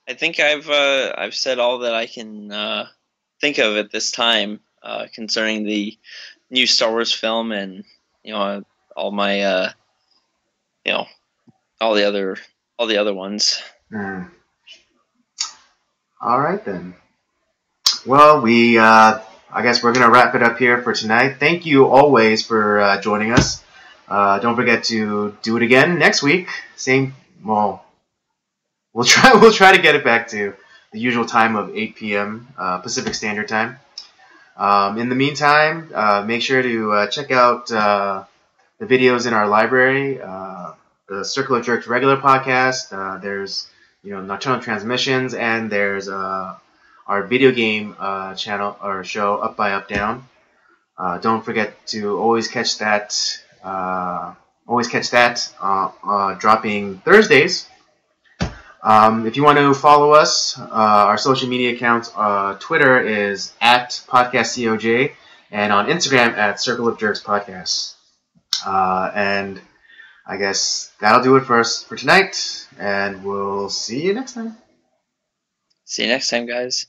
Speaker 3: I think I've said all that I can think of at this time concerning the new Star Wars film, and all my all the other ones.
Speaker 2: All right then. Well, I guess we're gonna wrap it up here for tonight. Thank you always for joining us. Don't forget to do it again next week. We'll try to get it back to the usual time of 8 p.m. Pacific Standard Time. In the meantime, make sure to check out the videos in our library. The Circle of Jerks regular podcast. There's Nocturnal Transmissions, and there's our video game channel or show, Up by Up Down. Don't forget to always catch that. Dropping Thursdays. If you want to follow us, our social media accounts, Twitter is @podcastcoj, and on Instagram @Circle of Jerks Podcast. And I guess that'll do it for us for tonight, and we'll see you next time.
Speaker 3: See you next time, guys.